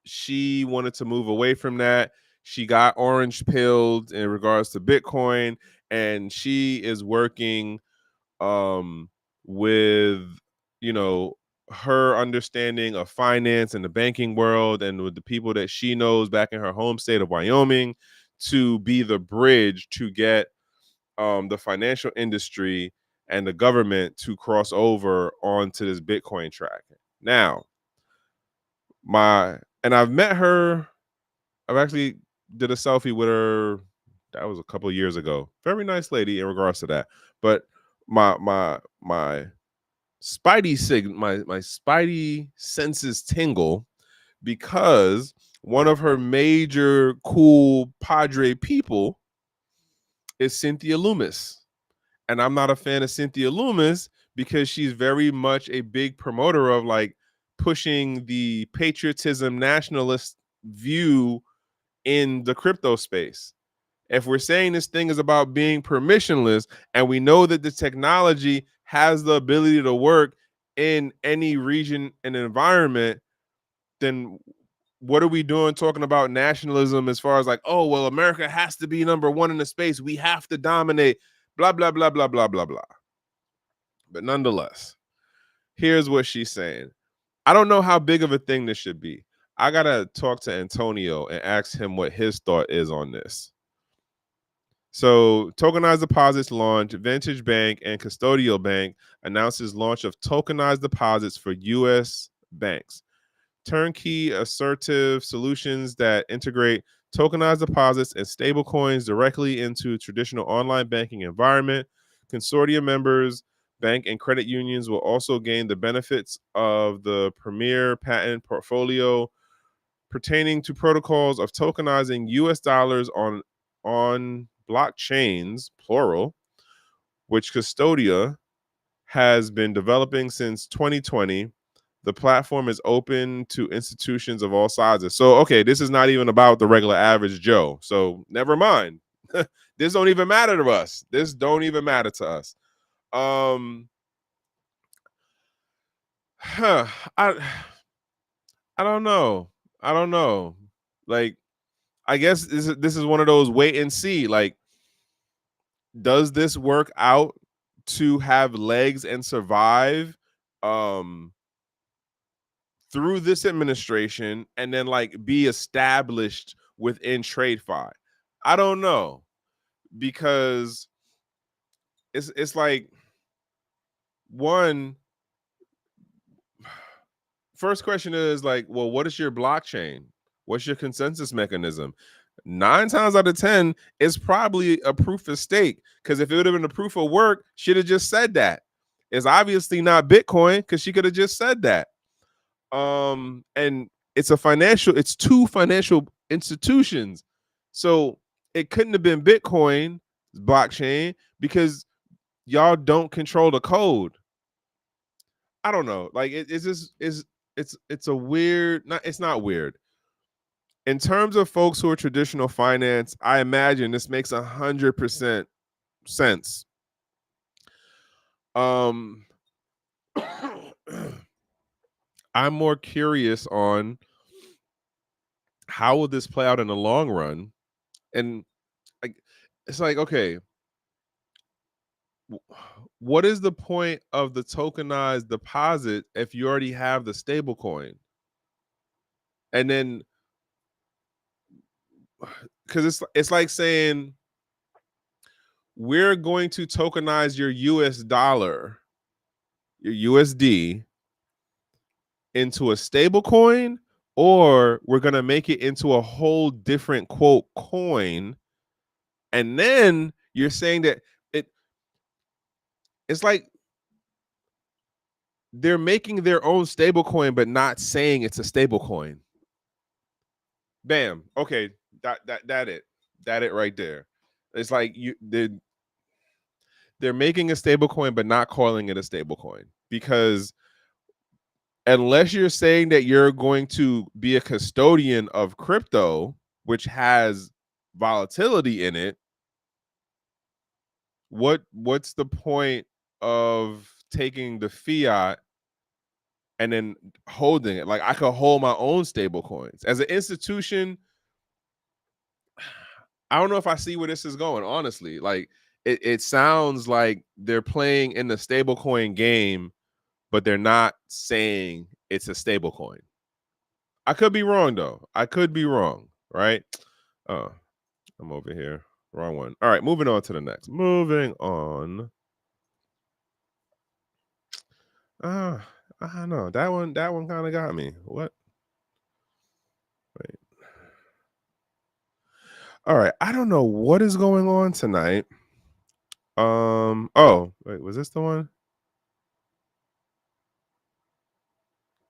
she wanted to move away from that. She got orange pilled in regards to Bitcoin, and she is working with her understanding of finance and the banking world and with the people that she knows back in her home state of Wyoming to be the bridge to get the financial industry and the government to cross over onto this Bitcoin track. Now, I've met her. I've actually did a selfie with her. That was a couple of years ago. Very nice lady in regards to that. But my spidey senses tingle because one of her major cool Padre people is Cynthia Loomis. And I'm not a fan of Cynthia Loomis because she's very much a big promoter of like pushing the patriotism nationalist view in the crypto space. If we're saying this thing is about being permissionless and we know that the technology has the ability to work in any region and environment, then what are we doing talking about nationalism as far as like, oh, well, America has to be number one in the space. We have to dominate, blah, blah, blah, blah, blah, blah, blah. But nonetheless, here's what she's saying. I don't know how big of a thing this should be. I got to talk to Antonio and ask him what his thought is on this. So, tokenized deposits launch. Vantage Bank and Custodial Bank announces launch of tokenized deposits for U.S. banks. Turnkey assertive solutions that integrate tokenized deposits and stablecoins directly into traditional online banking environment. Consortium members, bank and credit unions will also gain the benefits of the premier patent portfolio pertaining to protocols of tokenizing US dollars on blockchains, plural, which Custodia has been developing since 2020. The platform is open to institutions of all sizes. So, okay, this is not even about the regular average Joe. So, never mind. This don't even matter to us. This don't even matter to us. I I don't know. I don't know. Like, I guess this is one of those wait and see. Like, does this work out to have legs and survive through this administration and then like be established within TradeFi? I don't know, because it's like, one, first question is like, well, what is your blockchain? What's your consensus mechanism? 9 times out of 10, it's probably a proof of stake. Because if it would have been a proof of work, she'd have just said that. It's obviously not Bitcoin because she could have just said that. And it's two financial institutions. So it couldn't have been Bitcoin blockchain because y'all don't control the code. I don't know. Like it's just it's a weird, it's not weird. In terms of folks who are traditional finance, I imagine this makes 100% sense. Um I'm more curious on how will this play out in the long run? And like it's like, okay, what is the point of the tokenized deposit if you already have the stable coin? And then because it's like saying we're going to tokenize your US dollar, your USD, into a stable coin, or we're going to make it into a whole different quote coin. And then you're saying that it's like they're making their own stable coin, but not saying it's a stable coin. Bam. Okay. That it right there. It's like they're making a stable coin, but not calling it a stable coin. Because unless you're saying that you're going to be a custodian of crypto, which has volatility in it, what's the point of taking the fiat and then holding it? Like I could hold my own stable coins as an institution. I don't know if I see where this is going, honestly. Like it sounds like they're playing in the stablecoin game, but they're not saying it's a stablecoin. I could be wrong though. I could be wrong, right? Oh, I'm over here. Wrong one. All right, moving on to the next. Moving on. I don't know. That one kind of got me. What? Wait. All right. I don't know what is going on tonight. Oh, wait, was this the one?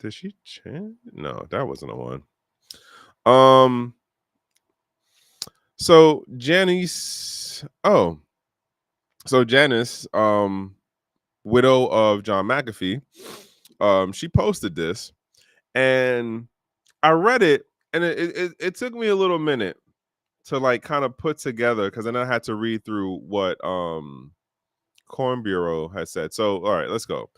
Did she change? No, that wasn't the one. So Janice, Janice, widow of John McAfee, she posted this, and I read it, and it took me a little minute to like kind of put together, because then I had to read through what Corn Bureau has said. So all right, let's go.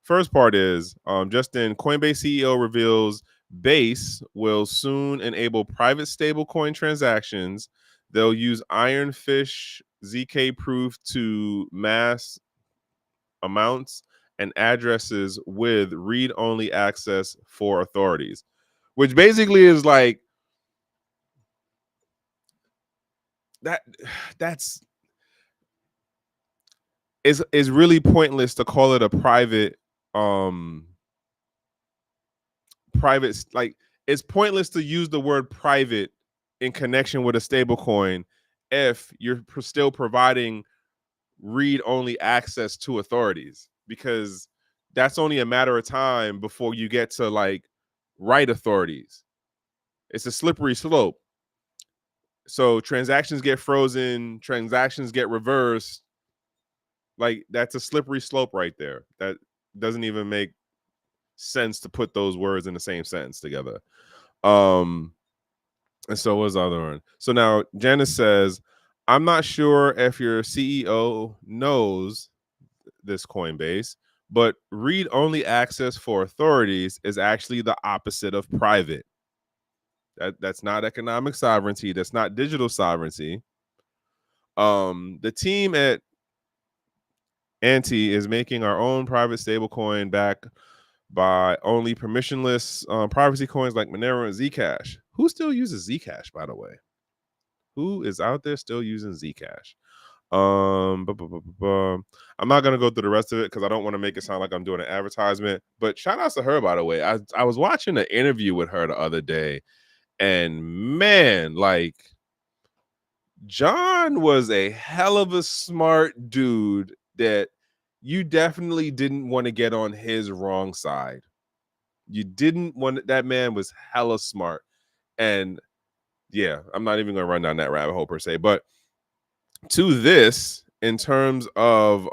First part is Justin, Coinbase CEO reveals Base will soon enable private stablecoin transactions. They'll use Ironfish ZK proof to mass amounts and addresses with read-only access for authorities, which basically is like that's is really pointless to call it a private, like it's pointless to use the word private in connection with a stable coin if you're still providing read-only access to authorities, because that's only a matter of time before you get to like write authorities. It's a slippery slope. So transactions get frozen, transactions get reversed. Like that's a slippery slope right there. That doesn't even make sense to put those words in the same sentence together. And so what's the other one? So now Janice says, I'm not sure if your CEO knows this Coinbase, but read-only access for authorities is actually the opposite of private. That's not economic sovereignty. That's not digital sovereignty. The team at Anti is making our own private stablecoin backed by only permissionless privacy coins like Monero and Zcash. Who still uses Zcash, by the way? Who is out there still using Zcash? I'm not gonna go through the rest of it because I don't want to make it sound like I'm doing an advertisement. But shout outs to her, by the way. I was watching an interview with her the other day, and man, like John was a hell of a smart dude that you definitely didn't want to get on his wrong side. You didn't want that man was hella smart. And yeah, I'm not even gonna run down that rabbit hole per se, but to this, in terms of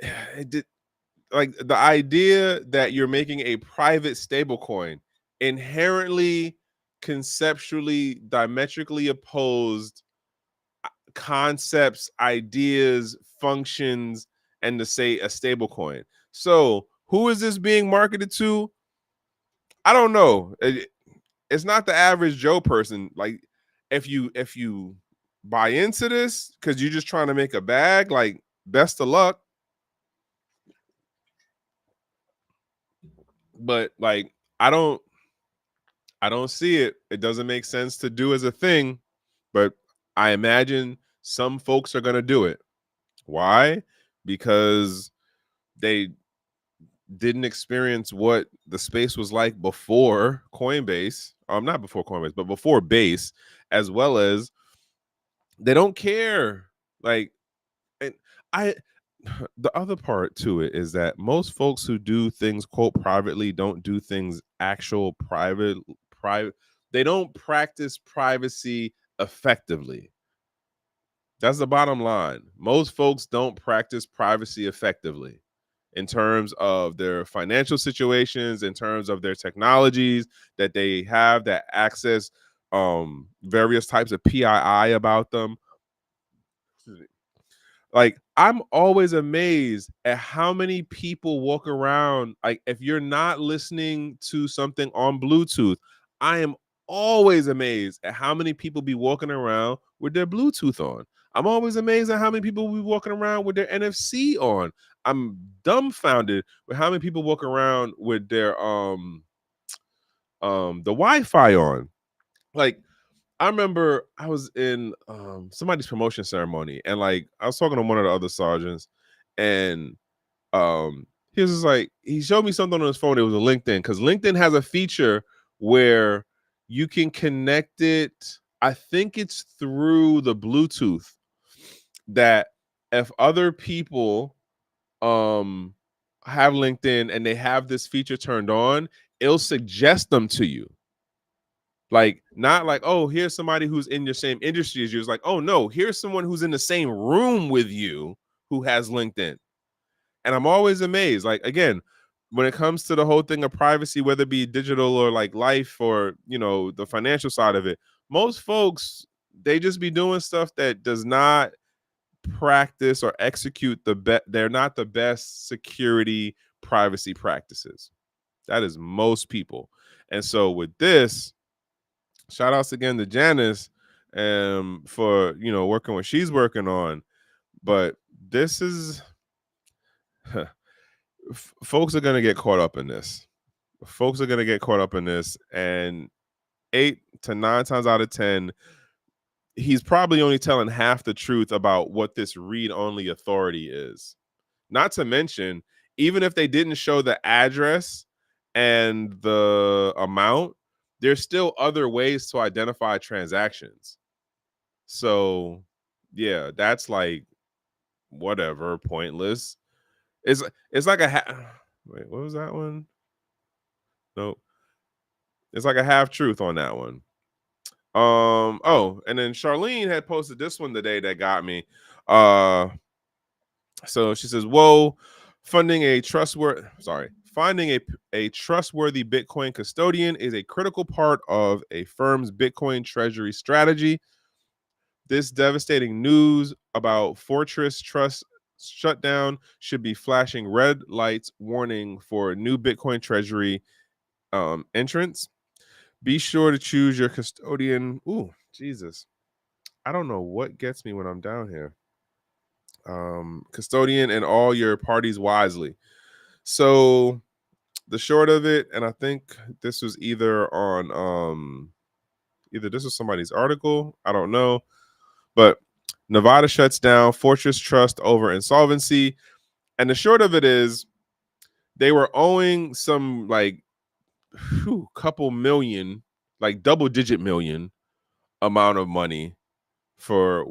it did, like the idea that you're making a private stablecoin inherently conceptually diametrically opposed concepts, ideas, functions, and to say a stablecoin. So who is this being marketed to? I don't know. It's not the average Joe person. Like if you buy into this because you're just trying to make a bag, like best of luck. But like I don't see it. It doesn't make sense to do as a thing, but I imagine some folks are gonna do it. Why? Because they didn't experience what the space was like before Coinbase. Not before Coinbase, but before Base, as well as they don't care. Like, and I, the other part to it is that most folks who do things quote privately don't do things actual private. They don't practice privacy effectively. That's the bottom line. Most folks don't practice privacy effectively in terms of their financial situations, in terms of their technologies that they have that access various types of PII about them. Like I'm always amazed at how many people walk around. Like if you're not listening to something on Bluetooth, I am always amazed at how many people be walking around with their Bluetooth on. I'm always amazed at how many people be walking around with their NFC on. I'm dumbfounded with how many people walk around with their the Wi-Fi on. Like I remember I was in somebody's promotion ceremony and like I was talking to one of the other sergeants and he was just like he showed me something on his phone. It was a LinkedIn because LinkedIn has a feature where you can connect it. I think it's through the Bluetooth that if other people um have LinkedIn and they have this feature turned on, it'll suggest them to you. Like, not like, oh, here's somebody who's in your same industry as you. It's like, oh no, here's someone who's in the same room with you who has LinkedIn. And I'm always amazed. Like, again, when it comes to the whole thing of privacy, whether it be digital or like life or the financial side of it, most folks they just be doing stuff that does not practice or execute they're not the best security privacy practices. That is most people. And so with this, shout outs again to Janice for working what she's working on. But this is folks are gonna get caught up in this. Folks are gonna get caught up in this, and 8 to 9 times out of 10, he's probably only telling half the truth about what this read-only authority is. Not to mention, even if they didn't show the address and the amount, there's still other ways to identify transactions. So, yeah, that's like whatever, pointless. It's like wait, what was that one? No, it's like a half truth on that one. Oh, and then Charlene had posted this one today that got me. So she says, "Whoa, finding a trustworthy Bitcoin custodian is a critical part of a firm's Bitcoin treasury strategy. This devastating news about Fortress Trust shutdown should be flashing red lights warning for new Bitcoin treasury entrants. Be sure to choose your custodian." Ooh, Jesus. I don't know what gets me when I'm down here. Custodian and all your parties wisely. So the short of it, and I think this was either this was somebody's article, I don't know, but Nevada shuts down Fortress Trust over insolvency. And the short of it is they were owing some like couple million, like double digit million, amount of money for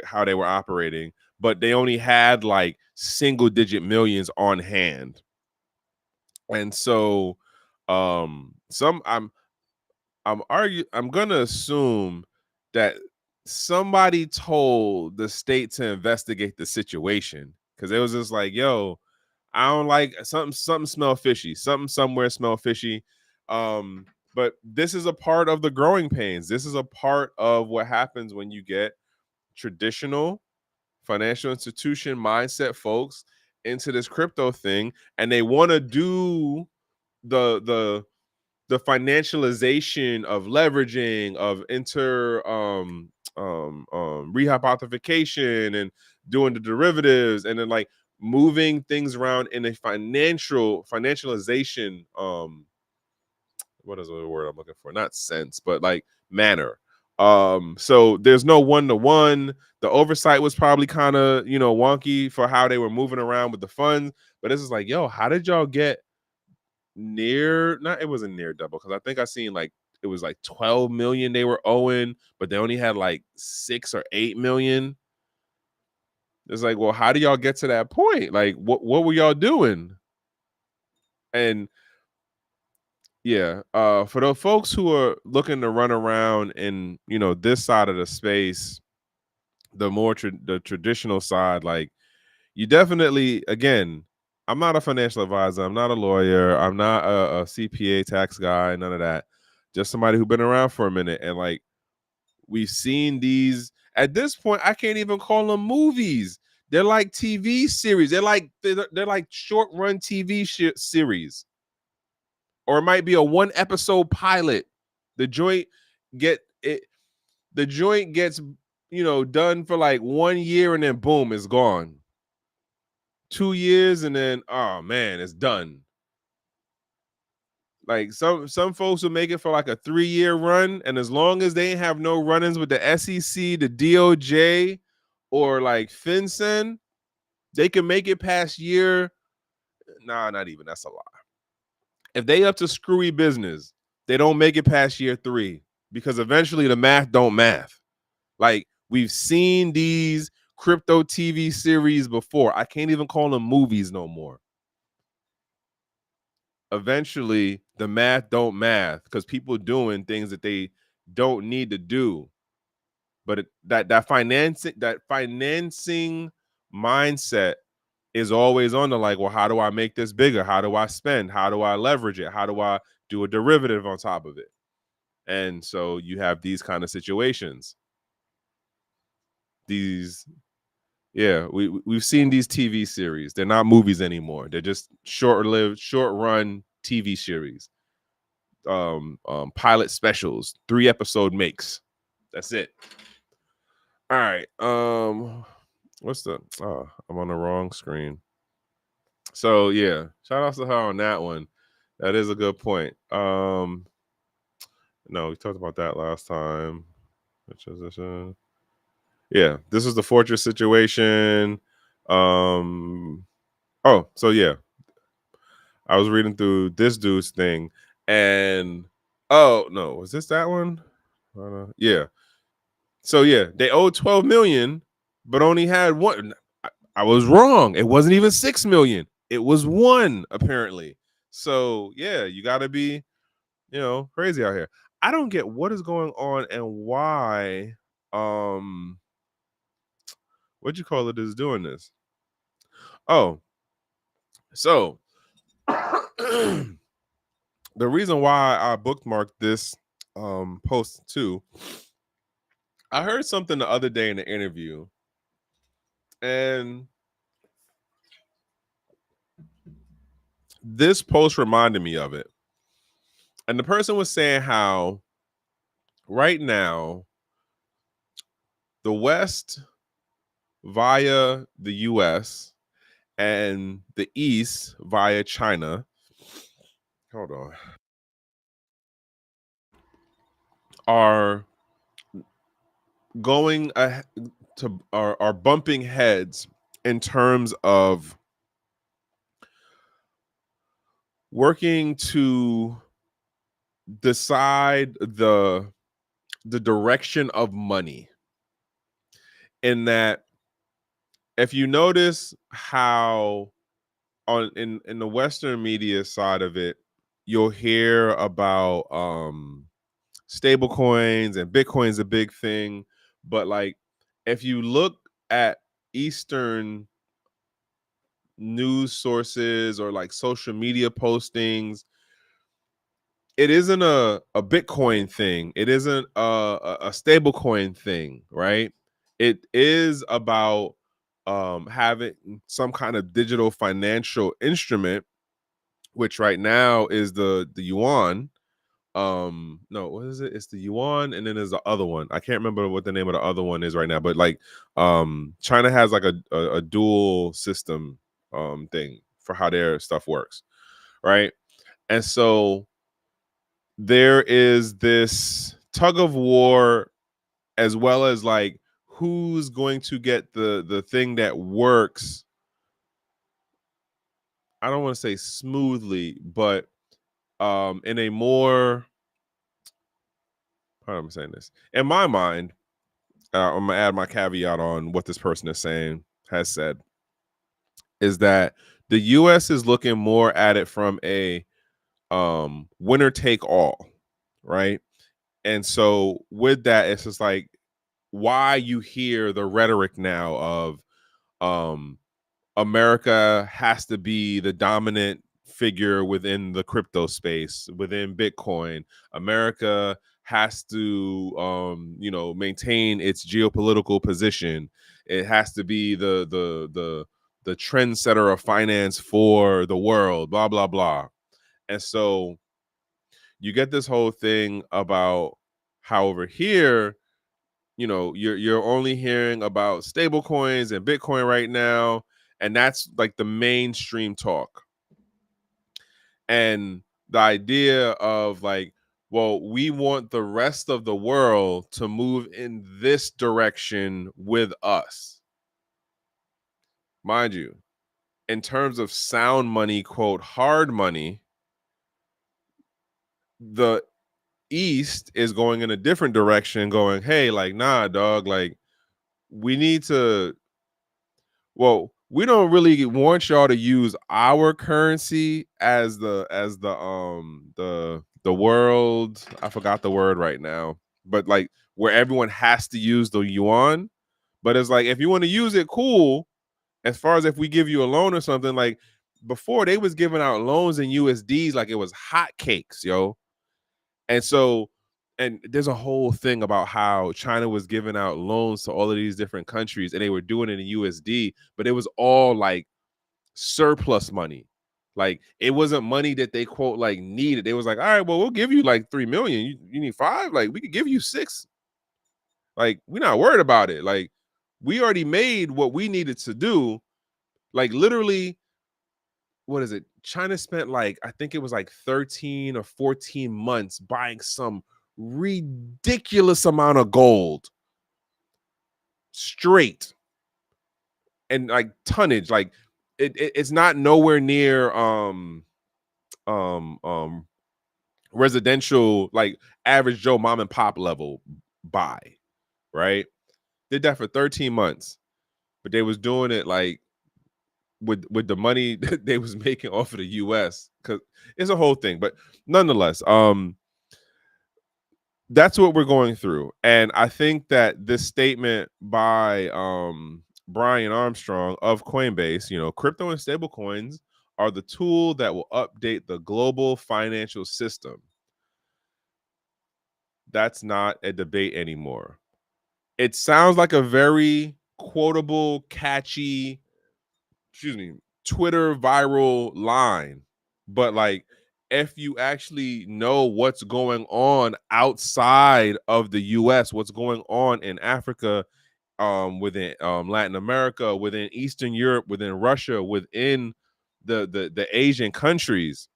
how they were operating, but they only had like single digit millions on hand. And so some I'm gonna assume that somebody told the state to investigate the situation, because it was just like, yo, I don't like something smell fishy. Something somewhere smell fishy. But this is a part of the growing pains. This is a part of what happens when you get traditional financial institution mindset folks into this crypto thing, and they want to do the financialization of leveraging, of rehypothecation, and doing the derivatives, and then like moving things around in a financialization, what is the word I'm looking for? Not sense, but like manner. So there's no one-to-one. The oversight was probably kind of, wonky for how they were moving around with the funds. But this is like, yo, how did y'all get it wasn't near double, because I think I seen like it was like 12 million they were owing, but they only had like 6 or 8 million. It's like, well, how do y'all get to that point? Like, what were y'all doing? And yeah, for the folks who are looking to run around in, this side of the space, the more the traditional side, like, you definitely, again, I'm not a financial advisor, I'm not a lawyer, I'm not a CPA, tax guy, none of that. Just somebody who's been around for a minute, and like, we've seen these. At this point, I can't even call them movies. They're like TV series. They're like short run TV series, or it might be a 1 episode pilot. The joint get it. The joint gets done for like 1 year, and then boom, it's gone. 2 years, and then, oh man, it's done. Like, some folks will make it for like a 3-year run, and as long as they have no run-ins with the SEC, the DoJ, or like FinCEN, they can make it past year. Nah, not even. That's a lie. If they up to screwy business, they don't make it past year 3, because eventually the math don't math. Like, we've seen these crypto TV series before. I can't even call them movies no more. Eventually the math don't math, because people doing things that they don't need to do. But that financing mindset is always on the like, well, how do I make this bigger? How do I spend? How do I leverage it? How do I do a derivative on top of it? And so you have these kind of situations. We've seen these TV series. They're not movies anymore. They're just short-lived, short-run TV series. Pilot specials, 3-episode makes. That's it. All right. I'm on the wrong screen. So yeah, shout out to her on that one. That is a good point. No, we talked about that last time. Yeah, this is the fortress situation. So yeah, I was reading through this dude's thing, and oh no, was this that one? Yeah. So yeah, they owed 12 million, but only had one. I was wrong. It wasn't even 6 million. It was 1, apparently. So yeah, you got to be, crazy out here. I don't get what is going on and why what you call it is doing this. Oh, so the reason why I bookmarked this post too, I heard something the other day in the interview, and this post reminded me of it. And the person was saying how right now the West via the US and the East via China, hold on, are going to are bumping heads in terms of working to decide the the direction of money. In that, if you notice how in the Western media side of it, you'll hear about stable coins, and Bitcoin's a big thing. But like, if you look at Eastern news sources or like social media postings, it isn't a Bitcoin thing. It isn't a stable coin thing, right? It is about having some kind of digital financial instrument, which right now is the yuan. No, what is it? It's the yuan, and then there's the other one. I can't remember what the name of the other one is right now, but like China has like a dual system thing for how their stuff works, right? And so there is this tug of war, as well as like who's going to get the thing that works. I don't want to say smoothly, but in a more, how am I saying this? In my mind, I'm gonna add my caveat on what this person is saying, has said, is that the US is looking more at it from a winner take all, right? And so with that, it's just like why you hear the rhetoric now of um America has to be the dominant figure within the crypto space, within Bitcoin. America has to, maintain its geopolitical position. It has to be the trendsetter of finance for the world. Blah blah blah. And so you get this whole thing about how over here, you're only hearing about stable coins and Bitcoin right now, and that's like the mainstream talk. And the idea of like, well, we want the rest of the world to move in this direction with us. Mind you, in terms of sound money, quote, hard money, the East is going in a different direction, going, hey, like, nah, dog, like, we need to, well, we don't really want y'all to use our currency as the world. I forgot the word right now, but like where everyone has to use the yuan. But it's like if you want to use it, cool. As far as if we give you a loan or something, like before they was giving out loans in USDs like it was hotcakes, yo. And so, and there's a whole thing about how China was giving out loans to all of these different countries and they were doing it in USD, but it was all like surplus money. Like it wasn't money that they quote like needed. They was like, all right, well, we'll give you like 3 million. You need 5? Like we could give you 6. Like we're not worried about it. Like we already made what we needed to do. Like literally, what is it? China spent like, I think it was like 13 or 14 months buying some ridiculous amount of gold straight, and like tonnage, like it's not nowhere near um um residential, like average Joe mom and pop level buy, right? Did that for 13 months, but they was doing it like with the money that they was making off of the US, because it's a whole thing. But nonetheless, that's what we're going through. And I think that this statement by Brian Armstrong of Coinbase, crypto and stable coins are the tool that will update the global financial system. That's not a debate anymore. It sounds like a very quotable, catchy, Twitter viral line. But like, if you actually know what's going on outside of the US, what's going on in Africa, within Latin America, within Eastern Europe, within Russia, within the Asian countries,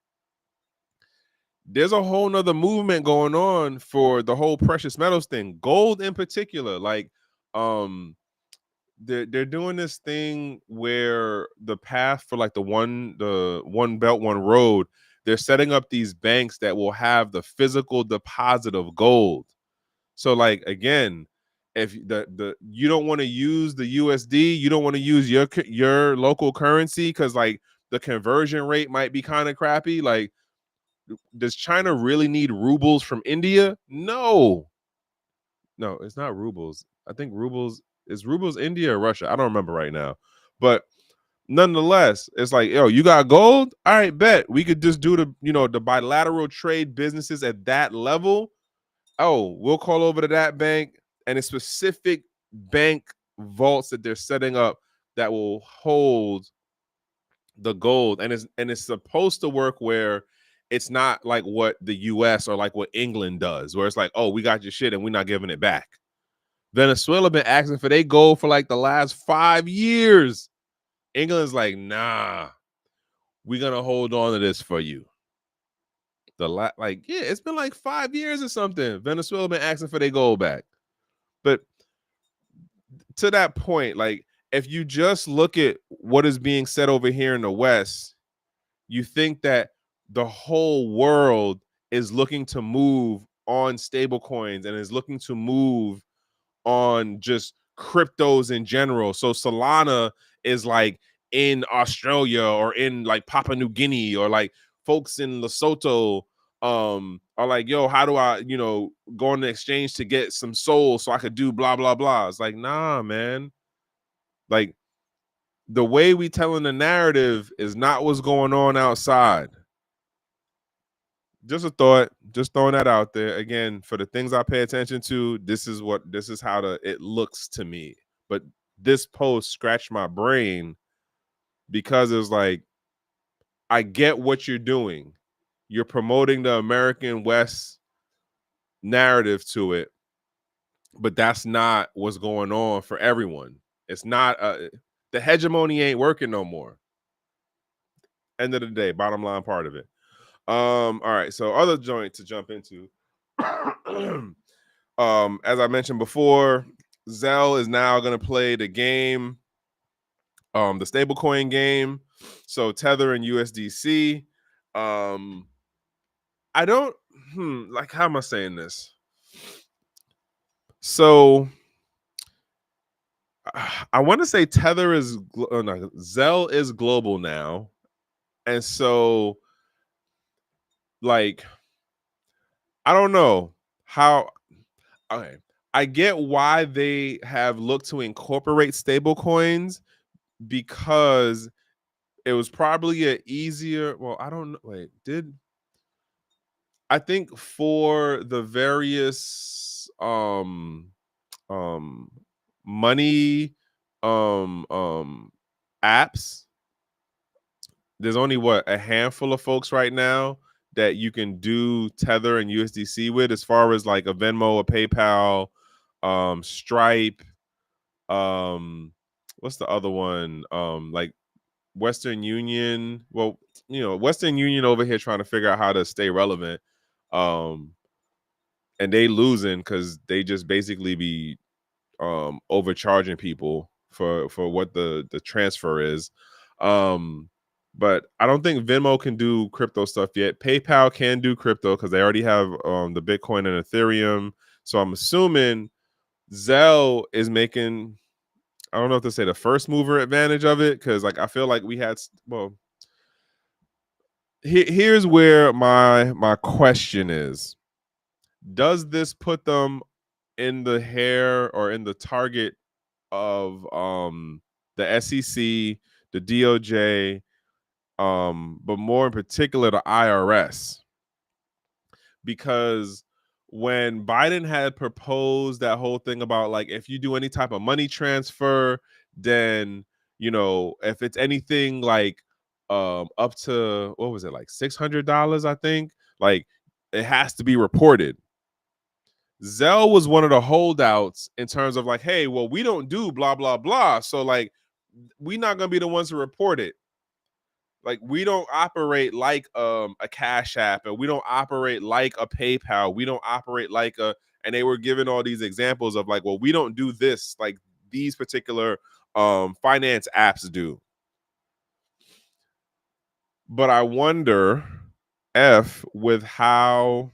there's a whole nother movement going on for the whole precious metals thing, gold in particular. Like, they're doing this thing where the path for like the one belt one road, they're setting up these banks that will have the physical deposit of gold. So like again, if the you don't want to use the USD, you don't want to use your local currency because like the conversion rate might be kind of crappy. Like, does China really need rubles from India? No, no, it's not rubles. I think rubles India or Russia. I don't remember right now, but nonetheless, it's like, yo, you got gold? All right, bet. We could just do the bilateral trade businesses at that level. Oh, we'll call over to that bank and a specific bank vaults that they're setting up that will hold the gold. And it's supposed to work where it's not like what the US or like what England does, where it's like, oh, we got your shit and we're not giving it back. Venezuela been asking for their gold for like the last 5 years. England's like, nah, we're gonna hold on to this for you. Yeah, it's been like 5 years or something. Venezuela been asking for their gold back. But to that point, like if you just look at what is being said over here in the West, you think that the whole world is looking to move on stable coins and is looking to move on just cryptos in general. So Solana is like in Australia or in like Papua New Guinea, or like folks in Lesotho are like, yo, how do I, go on the exchange to get some soul so I could do blah blah blah. It's like, nah, man. Like the way we telling the narrative is not what's going on outside. Just a thought, just throwing that out there. Again, for the things I pay attention to, this is how it looks to me. But this post scratched my brain because it's like, I get what you're doing. You're promoting the American West narrative to it, but that's not what's going on for everyone. It's not the hegemony ain't working no more. End of the day, bottom line part of it. All right, so other joint to jump into. As I mentioned before, Zelle is now going to play the game, the stablecoin game. So Tether and USDC. I don't like, how am I saying this? So I want to say Tether is no, Zelle is global now, and so like I don't know how. Okay, I get why they have looked to incorporate stable coins, because it was probably a easier. Well, I don't know. Wait, I think for the various um money apps, there's only a handful of folks right now that you can do Tether and USDC with, as far as like a Venmo, a PayPal, Stripe, what's the other one? Like Western Union. Well, Western Union over here trying to figure out how to stay relevant. And they losing because they just basically be overcharging people for what the transfer is. But I don't think Venmo can do crypto stuff yet. PayPal can do crypto because they already have the Bitcoin and Ethereum. So I'm assuming Zelle is making, I don't know if to say the first mover advantage of it, because like I feel like we had, well, here's where my question is: does this put them in the hair or in the target of the SEC, the DoJ, but more in particular the IRS? Because when Biden had proposed that whole thing about like, if you do any type of money transfer, then if it's anything like up to, what was it, like $600, I think, like it has to be reported. Zelle was one of the holdouts in terms of like, hey, well, we don't do blah blah blah, so like we're not gonna be the ones to report it. Like, we don't operate like a Cash App, and we don't operate like a PayPal. We don't operate like a, and they were given all these examples of like, well, we don't do this like these particular finance apps do. But I wonder if with how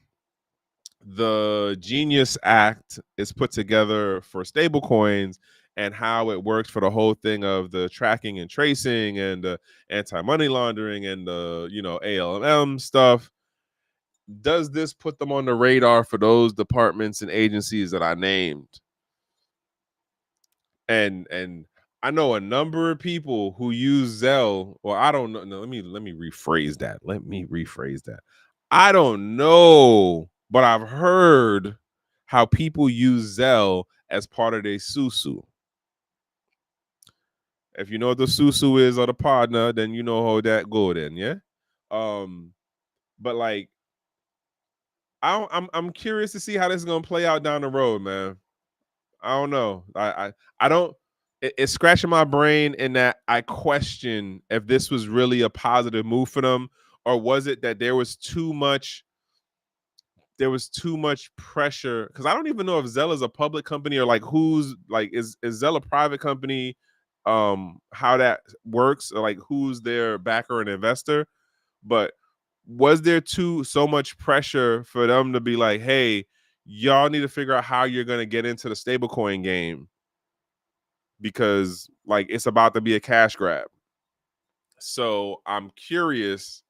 the Genius Act is put together for stablecoins and how it works for the whole thing of the tracking and tracing and the anti-money laundering and the ALM stuff. Does this put them on the radar for those departments and agencies that I named? And I know a number of people who use Zelle. Well, I don't know. No, let me rephrase that. I don't know, but I've heard how people use Zelle as part of their susu. If you know what the susu is or the partner, then you know how that go then, yeah? But like I'm curious to see how this is gonna play out down the road, man. I don't know. I don't. It's scratching my brain in that I question if this was really a positive move for them, or was it that there was too much pressure? Because I don't even know if Zelle is a public company or like who's like is Zelle a private company? How that works, or like who's their backer and investor? But was there so much pressure for them to be like, hey, y'all need to figure out how you're going to get into the stablecoin game because like it's about to be a cash grab. So I'm curious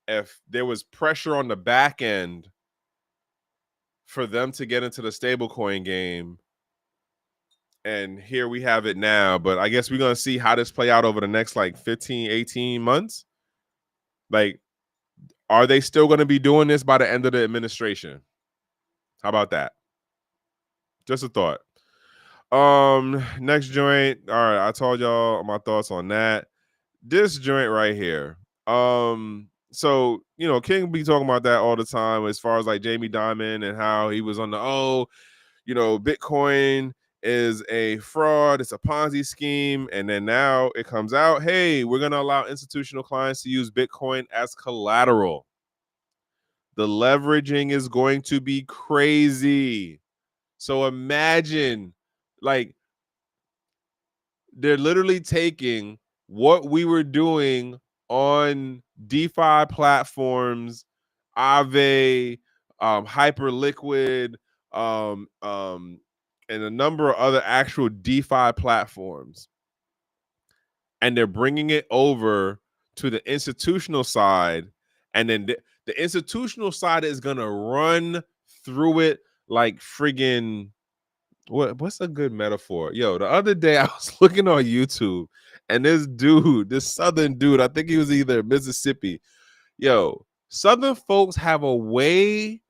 if there was pressure on the back end for them to get into the stablecoin game. And here we have it now. But I guess we're going to see how this play out over the next like 15, 18 months. Like, are they still going to be doing this by the end of the administration? How about that? Just a thought. Next joint. All right, I told y'all my thoughts on that. This joint right here. So King be talking about that all the time as far as like Jamie Dimon and how he was on the Bitcoin is a fraud, it's a Ponzi scheme, and then now it comes out, hey, we're gonna allow institutional clients to use Bitcoin as collateral. The leveraging is going to be crazy. So imagine, like, they're literally taking what we were doing on DeFi platforms, Aave, Hyperliquid, and a number of other actual DeFi platforms, and they're bringing it over to the institutional side, and then the institutional side is gonna run through it like friggin' what's a good metaphor? Yo, the other day I was looking on YouTube and this Southern dude, I think he was either Mississippi. Yo, Southern folks have a way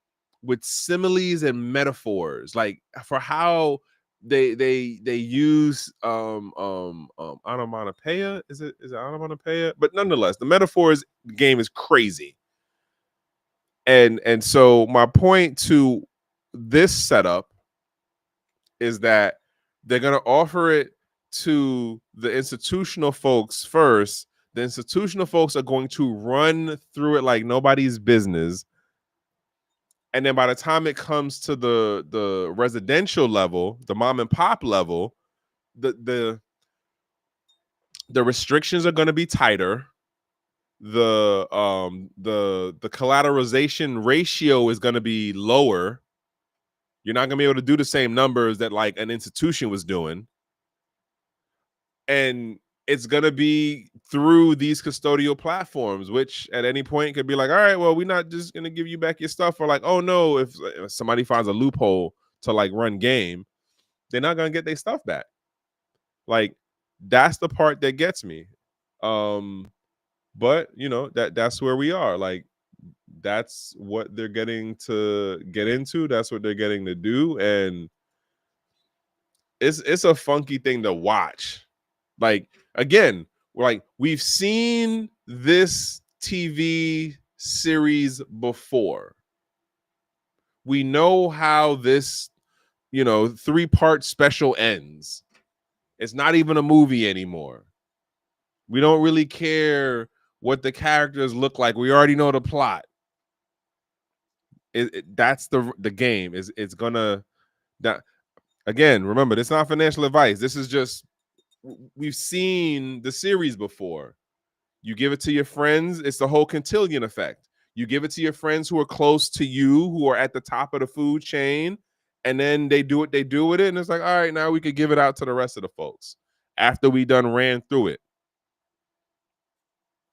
with similes and metaphors, like for how they use onomatopoeia. Is it onomatopoeia? But nonetheless, the metaphors game is crazy. And so my point to this setup is that they're going to offer it to the institutional folks first. The institutional folks are going to run through it like nobody's business. And then by the time it comes to the residential level, the mom and pop level, the restrictions are going to be tighter. The collateralization ratio is going to be lower. You're not going to be able to do the same numbers that like an institution was doing. And it's going to be through these custodial platforms, which at any point could be like, all right, well, we're not just going to give you back your stuff. Or like, oh no, if somebody finds a loophole to like run game, they're not going to get their stuff back. Like, that's the part that gets me. But that's where we are. Like, that's what they're getting to get into. That's what they're getting to do. And it's a funky thing to watch. Like, again, we've seen this TV series before. We know how this 3-part special ends. It's not even a movie anymore. We don't really care what the characters look like. We already know the plot. That's the game. It's gonna that again. Remember, this is not financial advice. This is just, we've seen the series before. You give it to your friends. It's the whole cotillion effect. You give it to your friends who are close to you, who are at the top of the food chain, and then they do what they do with it. And it's like, all right, now we could give it out to the rest of the folks after we done ran through it.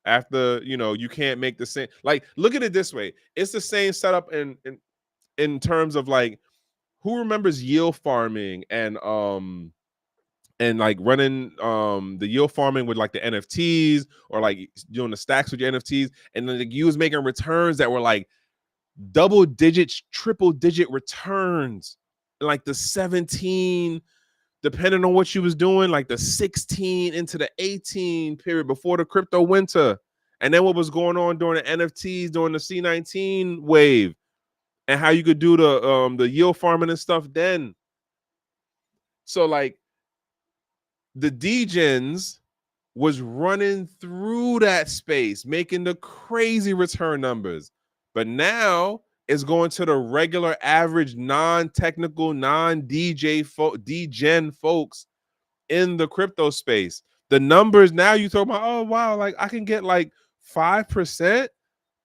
After, you can't make the same, like, look at it this way. It's the same setup in terms of like, who remembers yield farming and like running the yield farming with like the NFTs, or like doing the stacks with your NFTs, and then like, you was making returns that were like double digits, triple digit returns, like the 17, depending on what you was doing, like the 16 into the 18 period before the crypto winter. And then what was going on during the NFTs during the C19 wave, and how you could do the yield farming and stuff then. So like the DGens was running through that space, making the crazy return numbers. But now it's going to the regular average non-technical, non-degen folks in the crypto space. The numbers now, you talk about, oh wow, like I can get like 5%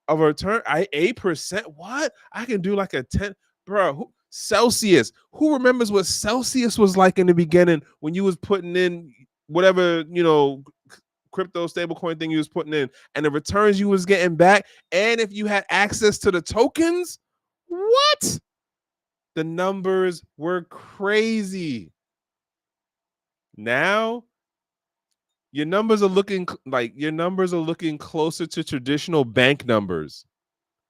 of a return, 8%. What? I can do like a 10, bro. Celsius. Who remembers what Celsius was like in the beginning when you was putting in whatever, crypto stablecoin thing you was putting in, and the returns you was getting back, and if you had access to the tokens, what? The numbers were crazy. Now your numbers are looking closer to traditional bank numbers.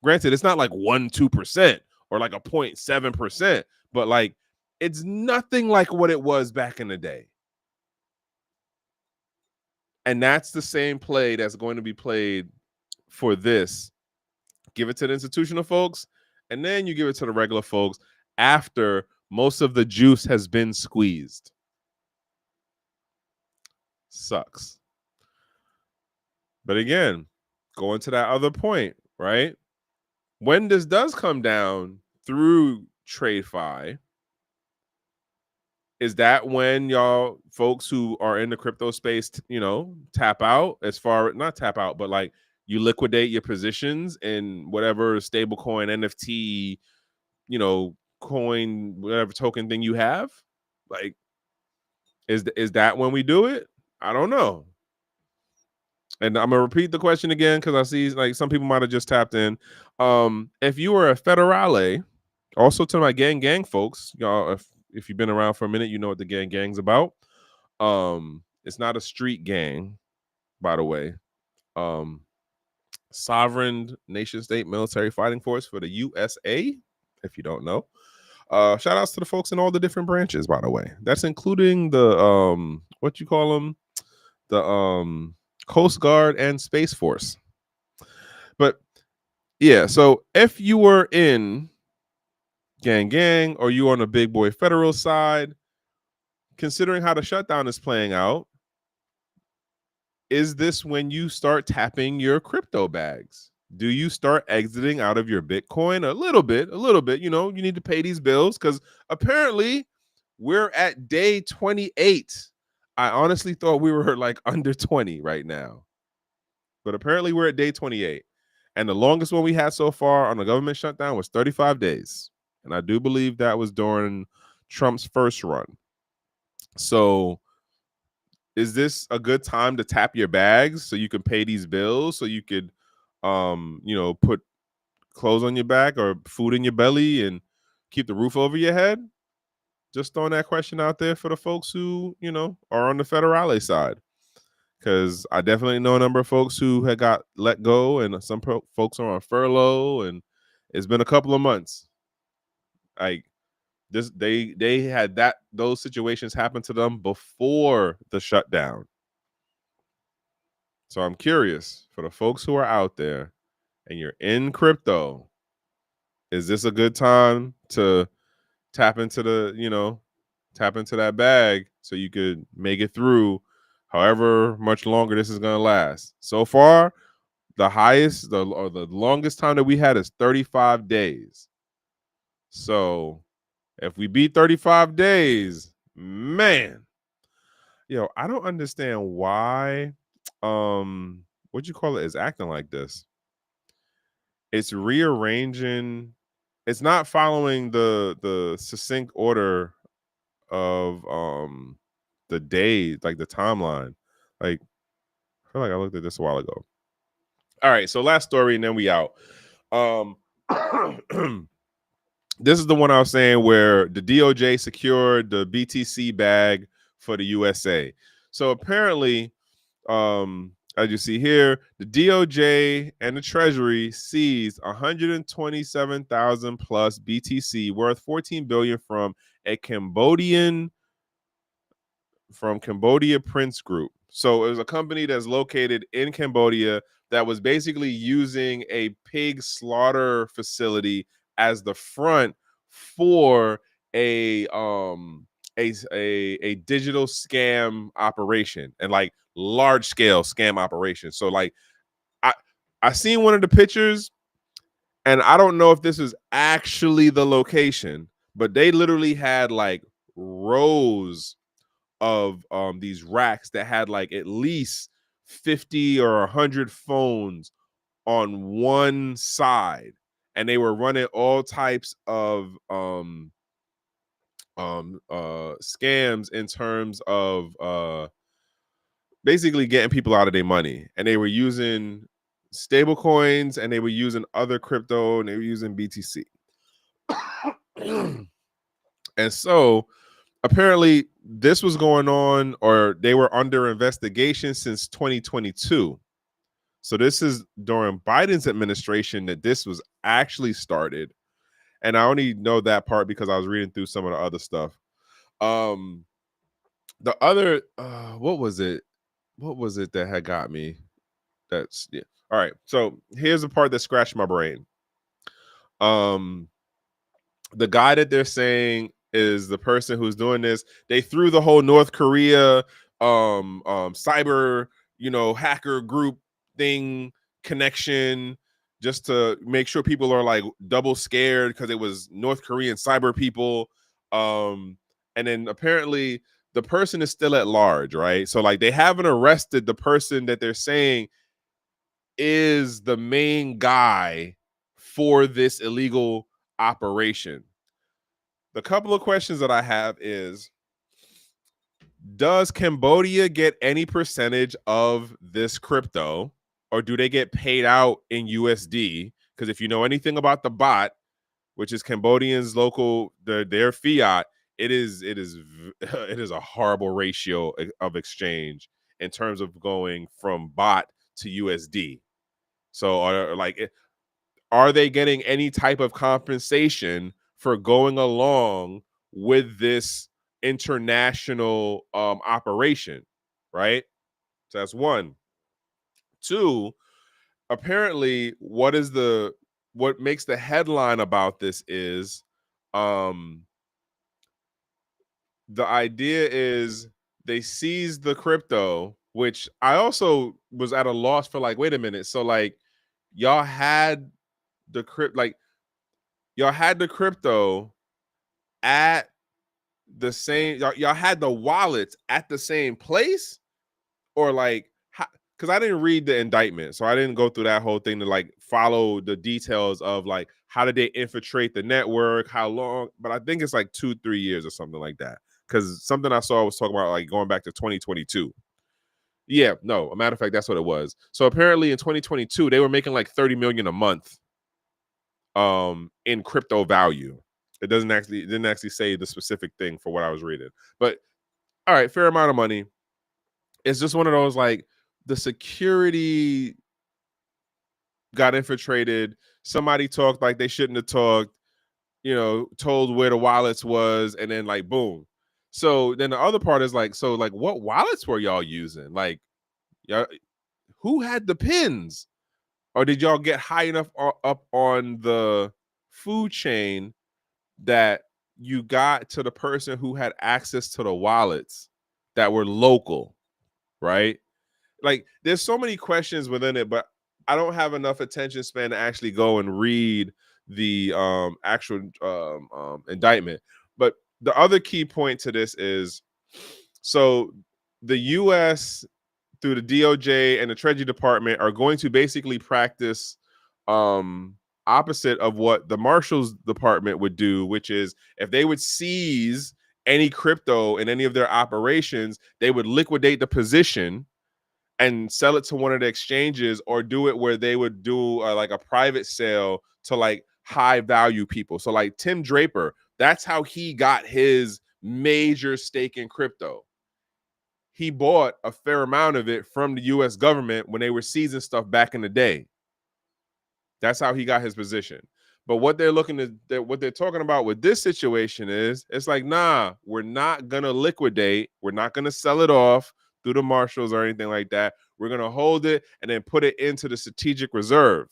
Granted, it's not like 1-2% or like a 0.7%, but like it's nothing like what it was back in the day. And that's the same play that's going to be played for this. Give it to the institutional folks, and then you give it to the regular folks after most of the juice has been squeezed. Sucks. But again, going to that other point, right? When this does come down through TradeFi, is that when y'all folks who are in the crypto space, tap out, as far, not tap out, but like you liquidate your positions in whatever stablecoin, NFT, coin, whatever token thing you have? Like, is that when we do it? I don't know. And I'm gonna repeat the question again because I see like some people might have just tapped in. If you were a federale, also to my gang folks, y'all, if you've been around for a minute, you know what the gang's about. It's not a street gang, by the way. Sovereign nation state military fighting force for the USA, if you don't know. Shout outs to the folks in all the different branches, by the way. That's including the what you call them, the Coast Guard and Space Force. But yeah, so if you were in gang or you on the big boy federal side, considering how the shutdown is playing out, is this when you start tapping your crypto bags? Do you start exiting out of your Bitcoin a little bit? You need to pay these bills because apparently we're at day 28. I honestly thought we were like under 20 right now, but apparently we're at day 28. And the longest one we had so far on the government shutdown was 35 days. And I do believe that was during Trump's first run. So is this a good time to tap your bags so you can pay these bills, so you could put clothes on your back or food in your belly and keep the roof over your head? Just throwing that question out there for the folks who are on the federale side, because I definitely know a number of folks who had got let go, and some folks are on furlough, and it's been a couple of months. Like this, they had those situations happen to them before the shutdown. So I'm curious, for the folks who are out there and you're in crypto, is this a good time to tap into that bag so you could make it through however much longer this is going to last? So far, the highest or the longest time that we had is 35 days. So if we beat 35 days, man, I don't understand why what you call it is acting like this. it's rearranging. It's not following the succinct order of the day, like the timeline. Like, I feel like I looked at this a while ago. All right, so last story, and then we out. This is the one I was saying where the DoJ secured the BTC bag for the USA. So apparently, as you see here, the DOJ and the Treasury seized 127,000 plus BTC worth 14 billion from a Cambodia Prince Group. So it was a company that's located in Cambodia that was basically using a pig slaughter facility as the front for a digital scam operation, and like large scale scam operation. So like I seen one of the pictures, and I don't know if this is actually the location, but they literally had like rows of these racks that had like at least 50 or 100 phones on one side, and they were running all types of scams in terms of basically getting people out of their money. And they were using stable coins, and they were using other crypto, and they were using BTC. And so apparently this was going on, or they were under investigation since 2022. So this is during Biden's administration that this was actually started. And I only know that part because I was reading through some of the other stuff. The other what was it? What was it that had got me? That's yeah. All right. So here's the part that scratched my brain. The guy that they're saying is the person who's doing this. They threw the whole North Korea cyber, hacker group thing connection just to make sure people are like double scared because it was North Korean cyber people. And then apparently the person is still at large, right? So like they haven't arrested the person that they're saying is the main guy for this illegal operation. The couple of questions that I have is, does Cambodia get any percentage of this crypto, or do they get paid out in USD? Because if you know anything about the bot, which is Cambodians' local their fiat, it is it is a horrible ratio of exchange in terms of going from bot to USD. So are they getting any type of compensation for going along with this international operation, right? So that's one. Two, apparently what makes the headline about this is the idea is they seized the crypto, which I also was at a loss for, like, wait a minute. So like y'all had the y'all had the crypto at the same, y'all had the wallets at the same place, or like, because I didn't read the indictment, so I didn't go through that whole thing to like follow the details of like how did they infiltrate the network, how long, but I think it's like 2-3 years or something like that, because something I saw was talking about like going back to 2022. Yeah, no, a matter of fact, that's what it was. So apparently in 2022 they were making like 30 million a month in crypto value. It didn't actually say the specific thing for what I was reading, but all right, fair amount of money. It's just one of those, like, the security got infiltrated. Somebody talked like they shouldn't have talked, told where the wallets was, and then like boom. So then the other part is like, so like what wallets were y'all using? Like, y'all, who had the pins? Or did y'all get high enough up on the food chain that you got to the person who had access to the wallets that were local, right? Like, there's so many questions within it, but I don't have enough attention span to actually go and read the actual indictment. But the other key point to this is, so the U.S. through the DOJ and the Treasury Department are going to basically practice opposite of what the Marshals Department would do, which is if they would seize any crypto in any of their operations, they would liquidate the position and sell it to one of the exchanges, or do it where they would do like a private sale to like high value people. So like Tim Draper, that's how he got his major stake in crypto. He bought a fair amount of it from the US government when they were seizing stuff back in the day. That's how he got his position. But what they're what they're talking about with this situation is, it's like, nah, we're not gonna liquidate, we're not gonna sell it off through the marshals or anything like that. We're gonna hold it and then put it into the strategic reserve.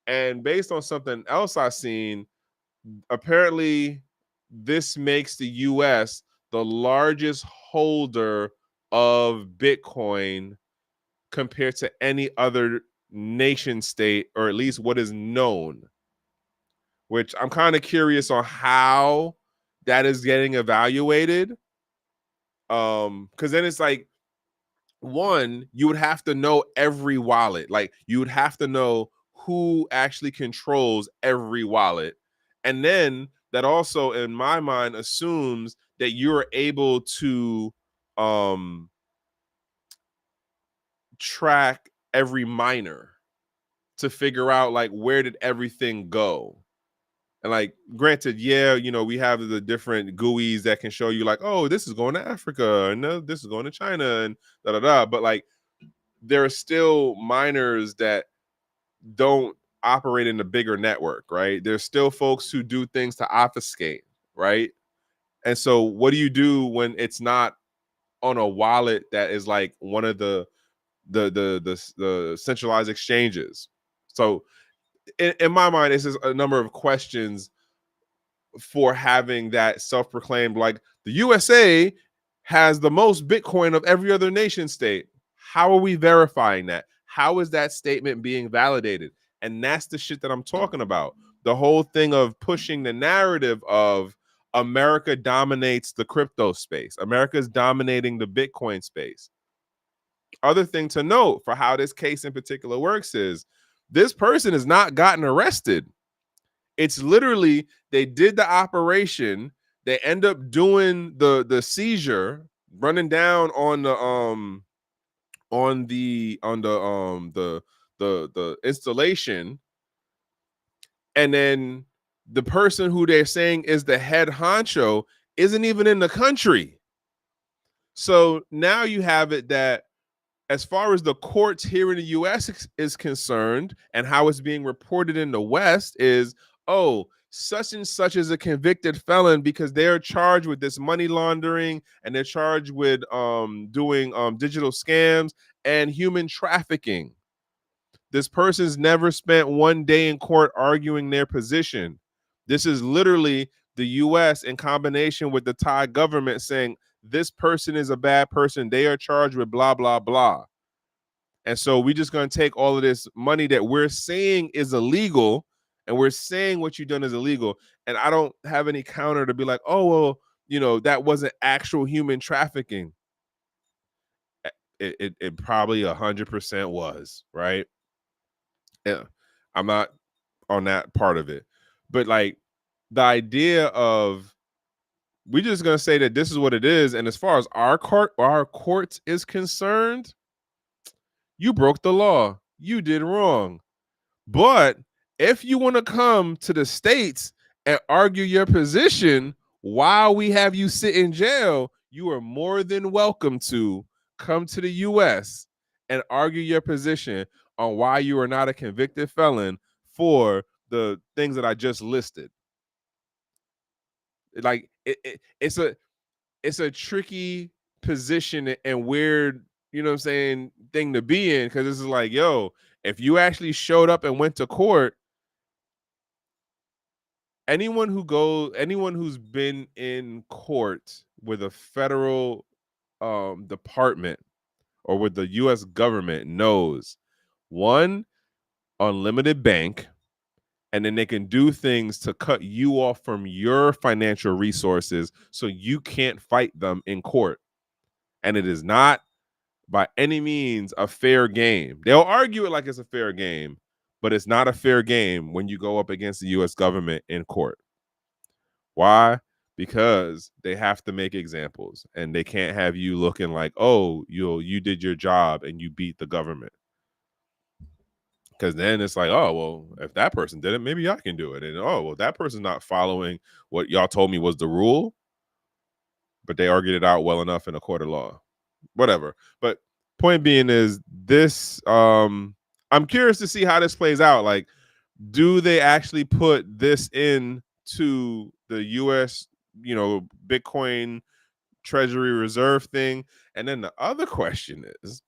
And based on something else I've seen, apparently this makes the US the largest holder of Bitcoin compared to any other nation state, or at least what is known, which I'm kind of curious on how that is getting evaluated. Because then it's like, one, you would have to know every wallet. Like you would have to know who actually controls every wallet. And then that also, in my mind, assumes that you're able to track every miner to figure out like where did everything go. And like, granted, yeah, you know, we have the different GUIs that can show you like, oh, this is going to Africa and this is going to China and da da da. But like, there are still miners that don't operate in the bigger network, right? There's still folks who do things to obfuscate, right? And so, what do you do when it's not on a wallet that is like one of the centralized exchanges? So, in my mind, this is a number of questions for having that self-proclaimed, like, the USA has the most Bitcoin of every other nation state. How are we verifying that? How is that statement being validated? And that's the shit that I'm talking about. The whole thing of pushing the narrative of America dominates the crypto space. America's dominating the Bitcoin space. Other thing to note for how this case in particular works is this person has not gotten arrested. It's literally, they did the operation, they end up doing the seizure, running down on the installation, and then the person who they're saying is the head honcho isn't even in the country. So now you have it that, as far as the courts here in the US is concerned, and how it's being reported in the West is, oh, such and such is a convicted felon because they're charged with this money laundering, and they're charged with doing digital scams and human trafficking. This person's never spent one day in court arguing their position. This is literally the US in combination with the Thai government saying this person is a bad person. They are charged with blah, blah, blah. And so we're just going to take all of this money that we're saying is illegal, and we're saying what you've done is illegal. And I don't have any counter to be like, oh, well, you know, that wasn't actual human trafficking. It probably 100% was, right? Yeah. I'm not on that part of it. But like, the idea of, we're just going to say that this is what it is. And as far as our court is concerned, you broke the law. You did wrong. But if you want to come to the States and argue your position while we have you sit in jail, you are more than welcome to come to the US and argue your position on why you are not a convicted felon for the things that I just listed. Like, it's a tricky position and weird, you know what I'm saying, thing to be in, because this is like, yo, if you actually showed up and went to court, anyone who's been in court with a federal department or with the US government knows, one, unlimited bank, and then they can do things to cut you off from your financial resources so you can't fight them in court. And it is not by any means a fair game. They'll argue it like it's a fair game, but it's not a fair game when you go up against the US government in court. Why? Because they have to make examples, and they can't have you looking like, oh, you did your job and you beat the government. Because then it's like, oh, well, if that person did it, maybe I can do it. And oh, well, that person's not following what y'all told me was the rule, but they argued it out well enough in a court of law. Whatever. But point being is this, I'm curious to see how this plays out. Like, do they actually put this in to the US, Bitcoin Treasury Reserve thing? And then the other question is,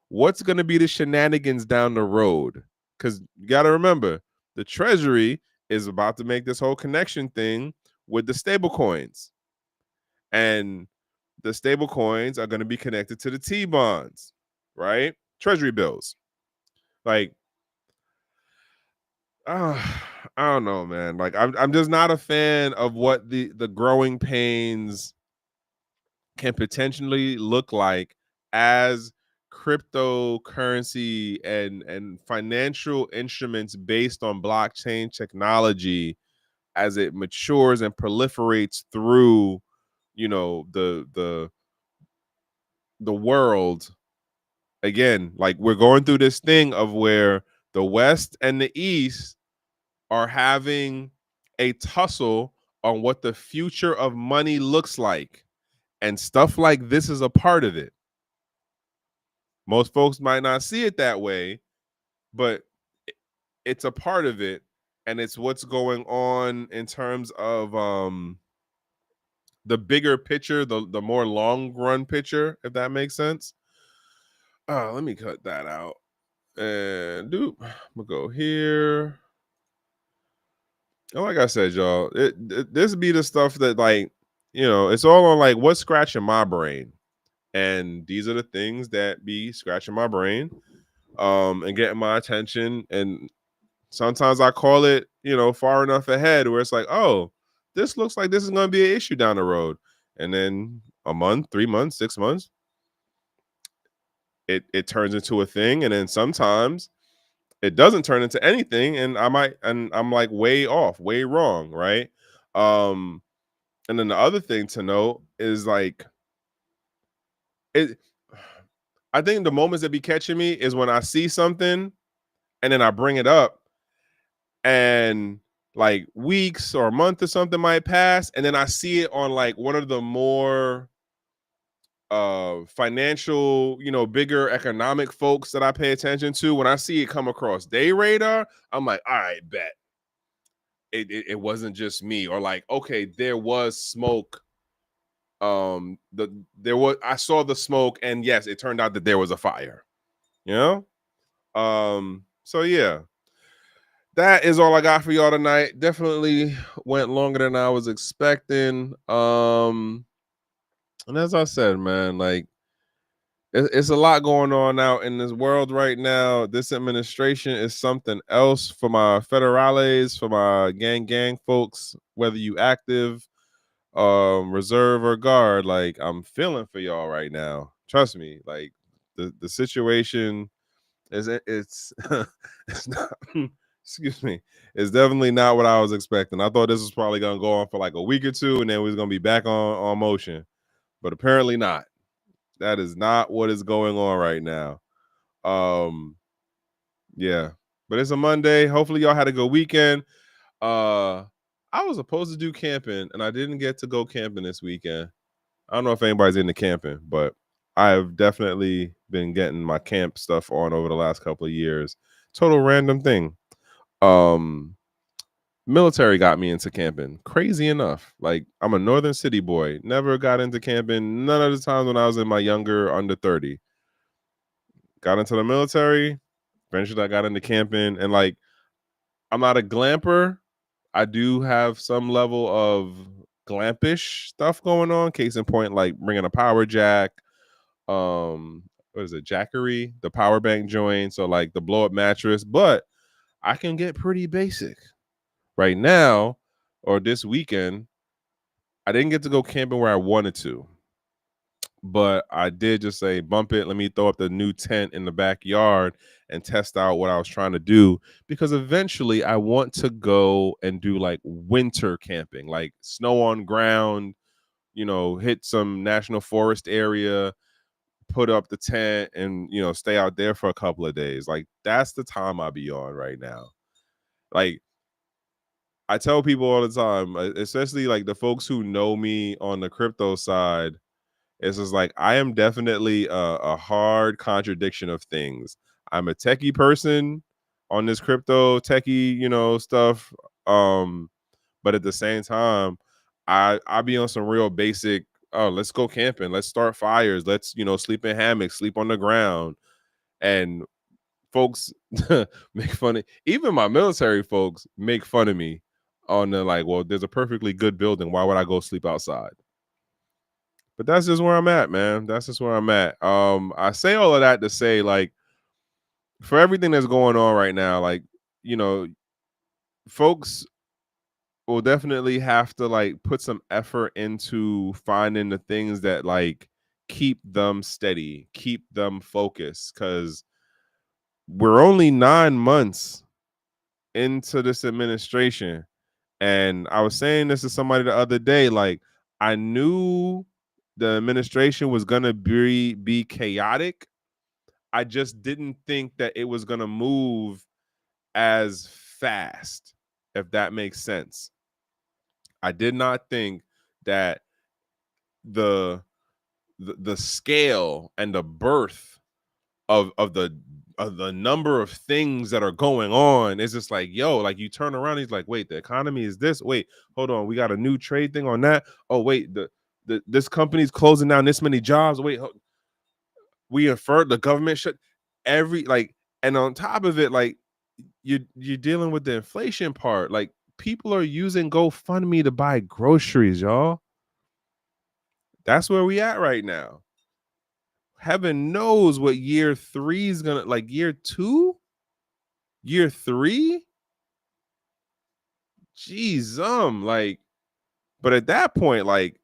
what's going to be the shenanigans down the road? Because you got to remember, the Treasury is about to make this whole connection thing with the stable coins. And the stable coins are going to be connected to the T bonds, right? Treasury bills. Like, I don't know, man. Like, I'm just not a fan of what the growing pains can potentially look like as cryptocurrency and financial instruments based on blockchain technology as it matures and proliferates through, the world. Again, like, we're going through this thing of where the West and the East are having a tussle on what the future of money looks like. And stuff like this is a part of it. Most folks might not see it that way, but it's a part of it. And it's what's going on in terms of the bigger picture, the more long run picture, if that makes sense. Let me cut that out. And I'm gonna go here. And like I said, y'all, this be the stuff that, like, it's all on like what's scratching my brain. And these are the things that be scratching my brain, and getting my attention. And sometimes I call it, far enough ahead where it's like, oh, this looks like this is going to be an issue down the road. And then a month, 3 months, 6 months, it turns into a thing. And then sometimes it doesn't turn into anything. And I'm like way off, way wrong. Right. And then the other thing to note is like, I think the moments that be catching me is when I see something and then I bring it up, and like weeks or a month or something might pass, and then I see it on like one of the more financial, bigger economic folks that I pay attention to. When I see it come across their radar, I'm like, all right, bet it wasn't just me. Or like, okay, there was smoke. I saw the smoke, and yes, it turned out that there was a fire. So yeah, that is all I got for y'all tonight. Definitely went longer than I was expecting. And as I said, man, like, it's a lot going on out in this world right now. This administration is something else. For my federales, for my gang folks, whether you active, reserve, or guard, like, I'm feeling for y'all right now. Trust me, like, the situation it's it's not excuse me, it's definitely not what I was expecting. I thought this was probably gonna go on for like a week or two, and then we was gonna be back on motion, but apparently not. That is not what is going on right now. Yeah, but it's a Monday. Hopefully y'all had a good weekend. I was supposed to do camping, and I didn't get to go camping this weekend. I don't know if anybody's into camping, but I've definitely been getting my camp stuff on over the last couple of years. Total random thing. Military got me into camping. Crazy enough. Like, I'm a northern city boy. Never got into camping none of the times when I was in my younger under 30. Got into the military. Eventually I got into camping, and like, I'm not a glamper. I do have some level of glampish stuff going on. Case in point, like bringing a power jack, what is it, Jackery, the power bank joint, so like the blow up mattress. But I can get pretty basic right now, or this weekend. I didn't get to go camping where I wanted to, But I did just say, bump it. Let me throw up the new tent in the backyard and test out what I was trying to do. Because eventually I want to go and do like winter camping, like snow on ground, hit some national forest area, put up the tent and, stay out there for a couple of days. Like that's the time I be on right now. Like I tell people all the time, especially like the folks who know me on the crypto side, it's just like I am definitely a hard contradiction of things. I'm a techie person on this crypto techie, stuff. Um, but at the same time, I be on some real basic. Oh, let's go camping. Let's start fires. Let's sleep in hammocks, sleep on the ground, and folks make fun of. Even my military folks make fun of me on the like. Well, there's a perfectly good building. Why would I go sleep outside? But that's just where I'm at, man. That's just where I'm at. I say all of that to say, like, for everything that's going on right now, like, you know, folks will definitely have to like put some effort into finding the things that like keep them steady, keep them focused, because we're only 9 months into this administration. And I was saying this to somebody the other day, like, I knew the administration was gonna be chaotic. I just didn't think that it was gonna move as fast, if that makes sense. I did not think that the the scale and the birth of the number of things that are going on is just like, yo, like you turn around, he's like, wait, the economy is this. Wait, hold on, we got a new trade thing on that. Oh, wait, the this company's closing down this many jobs. Wait, we inferred the government should every like, and on top of it, like you're dealing with the inflation part. Like people are using GoFundMe to buy groceries, y'all. That's where we at right now. Heaven knows what year three is gonna like. Year two, year three. Jeez, like, but at that point, like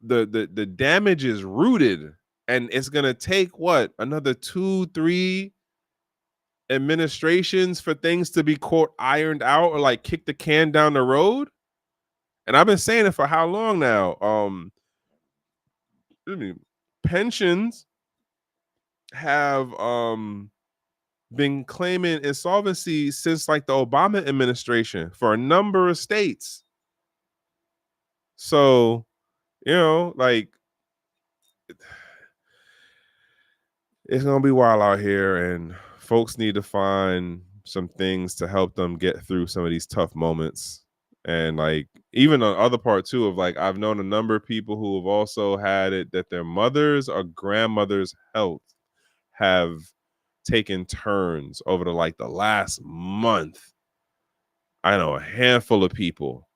the damage is rooted, and it's gonna take what another 2-3 administrations for things to be quote ironed out or like kick the can down the road. And I've been saying it for how long now? Pensions have been claiming insolvency since like the Obama administration for a number of states. So, like it's gonna be wild out here, and folks need to find some things to help them get through some of these tough moments. And like even the other part too of like I've known a number of people who have also had it that their mothers or grandmothers' health have taken turns over the last month. I know a handful of people.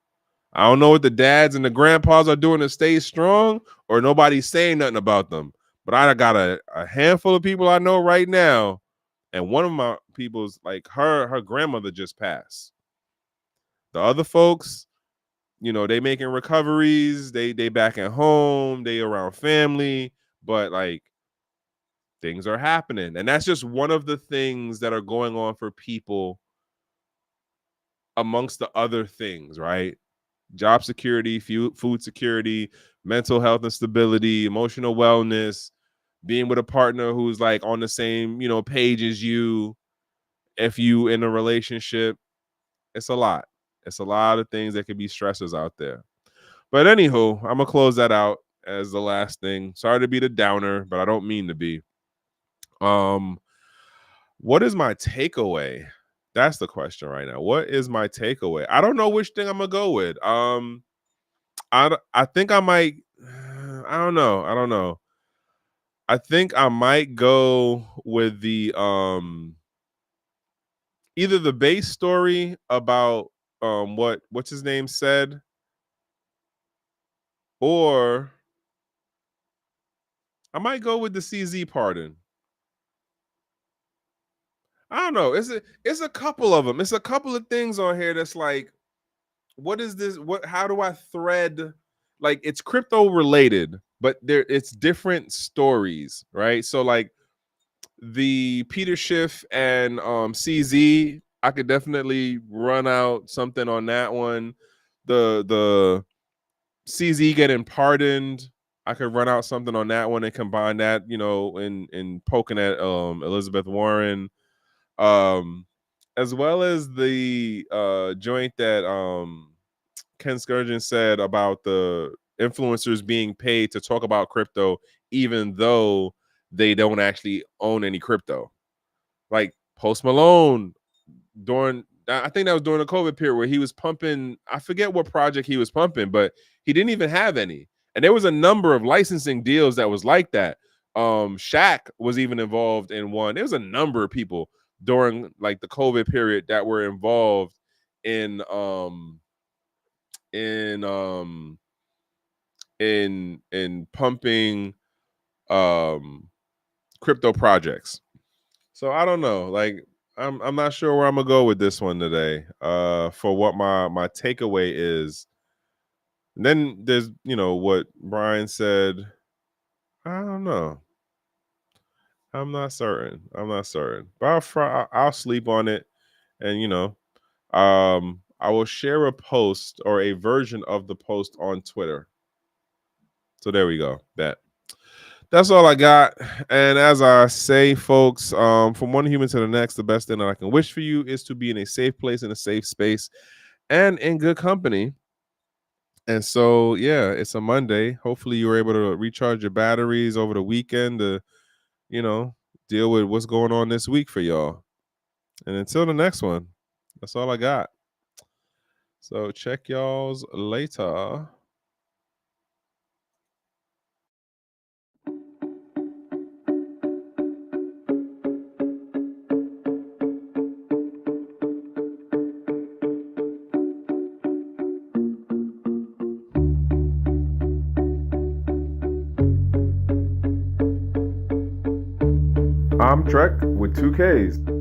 I don't know what the dads and the grandpas are doing to stay strong, or nobody's saying nothing about them. But I got a handful of people I know right now, and one of my people's like her grandmother just passed. The other folks, they making recoveries, they back at home, they around family, but like things are happening. And that's just one of the things that are going on for people amongst the other things, right? Job security, food security, mental health and stability, emotional wellness, being with a partner who's like on the same, page as you. If you in a relationship, it's a lot. It's a lot of things that could be stressors out there. But anywho, I'm gonna close that out as the last thing. Sorry to be the downer, but I don't mean to be. Um, what is my takeaway? That's the question right now. What is my takeaway? I don't know which thing I'm gonna go with. I think I might. I don't know. I don't know. I think I might go with the either the base story about what's his name said, or I might go with the CZ pardon. I don't know. It's a couple of them. It's a couple of things on here that's like, what is this? How do I thread? Like it's crypto related, but it's different stories, right? So like the Peter Schiff and CZ, I could definitely run out something on that one. The CZ getting pardoned, I could run out something on that one and combine that, in poking at Elizabeth Warren, as well as the joint that Ken Sturgeon said about the influencers being paid to talk about crypto, even though they don't actually own any crypto. Like Post Malone I think that was during the COVID period where he was pumping, I forget what project he was pumping, but he didn't even have any. And there was a number of licensing deals that was like that. Shaq was even involved in one. There was a number of people during like the COVID period that were involved in in um in pumping crypto projects. So I don't know. Like I'm not sure where I'm gonna go with this one today. For what my takeaway is. And then there's what Brian said. I don't know. I'm not certain. But I'll sleep on it, and I will share a post or a version of the post on Twitter. So there we go. That's all I got. And as I say, folks, from one human to the next, the best thing that I can wish for you is to be in a safe place, in a safe space, and in good company. And so, yeah, it's a Monday. Hopefully, you were able to recharge your batteries over the weekend to, you know, deal with what's going on this week for y'all. And until the next one, that's all I got. So check y'all's later. I'm Trek with 2Ks.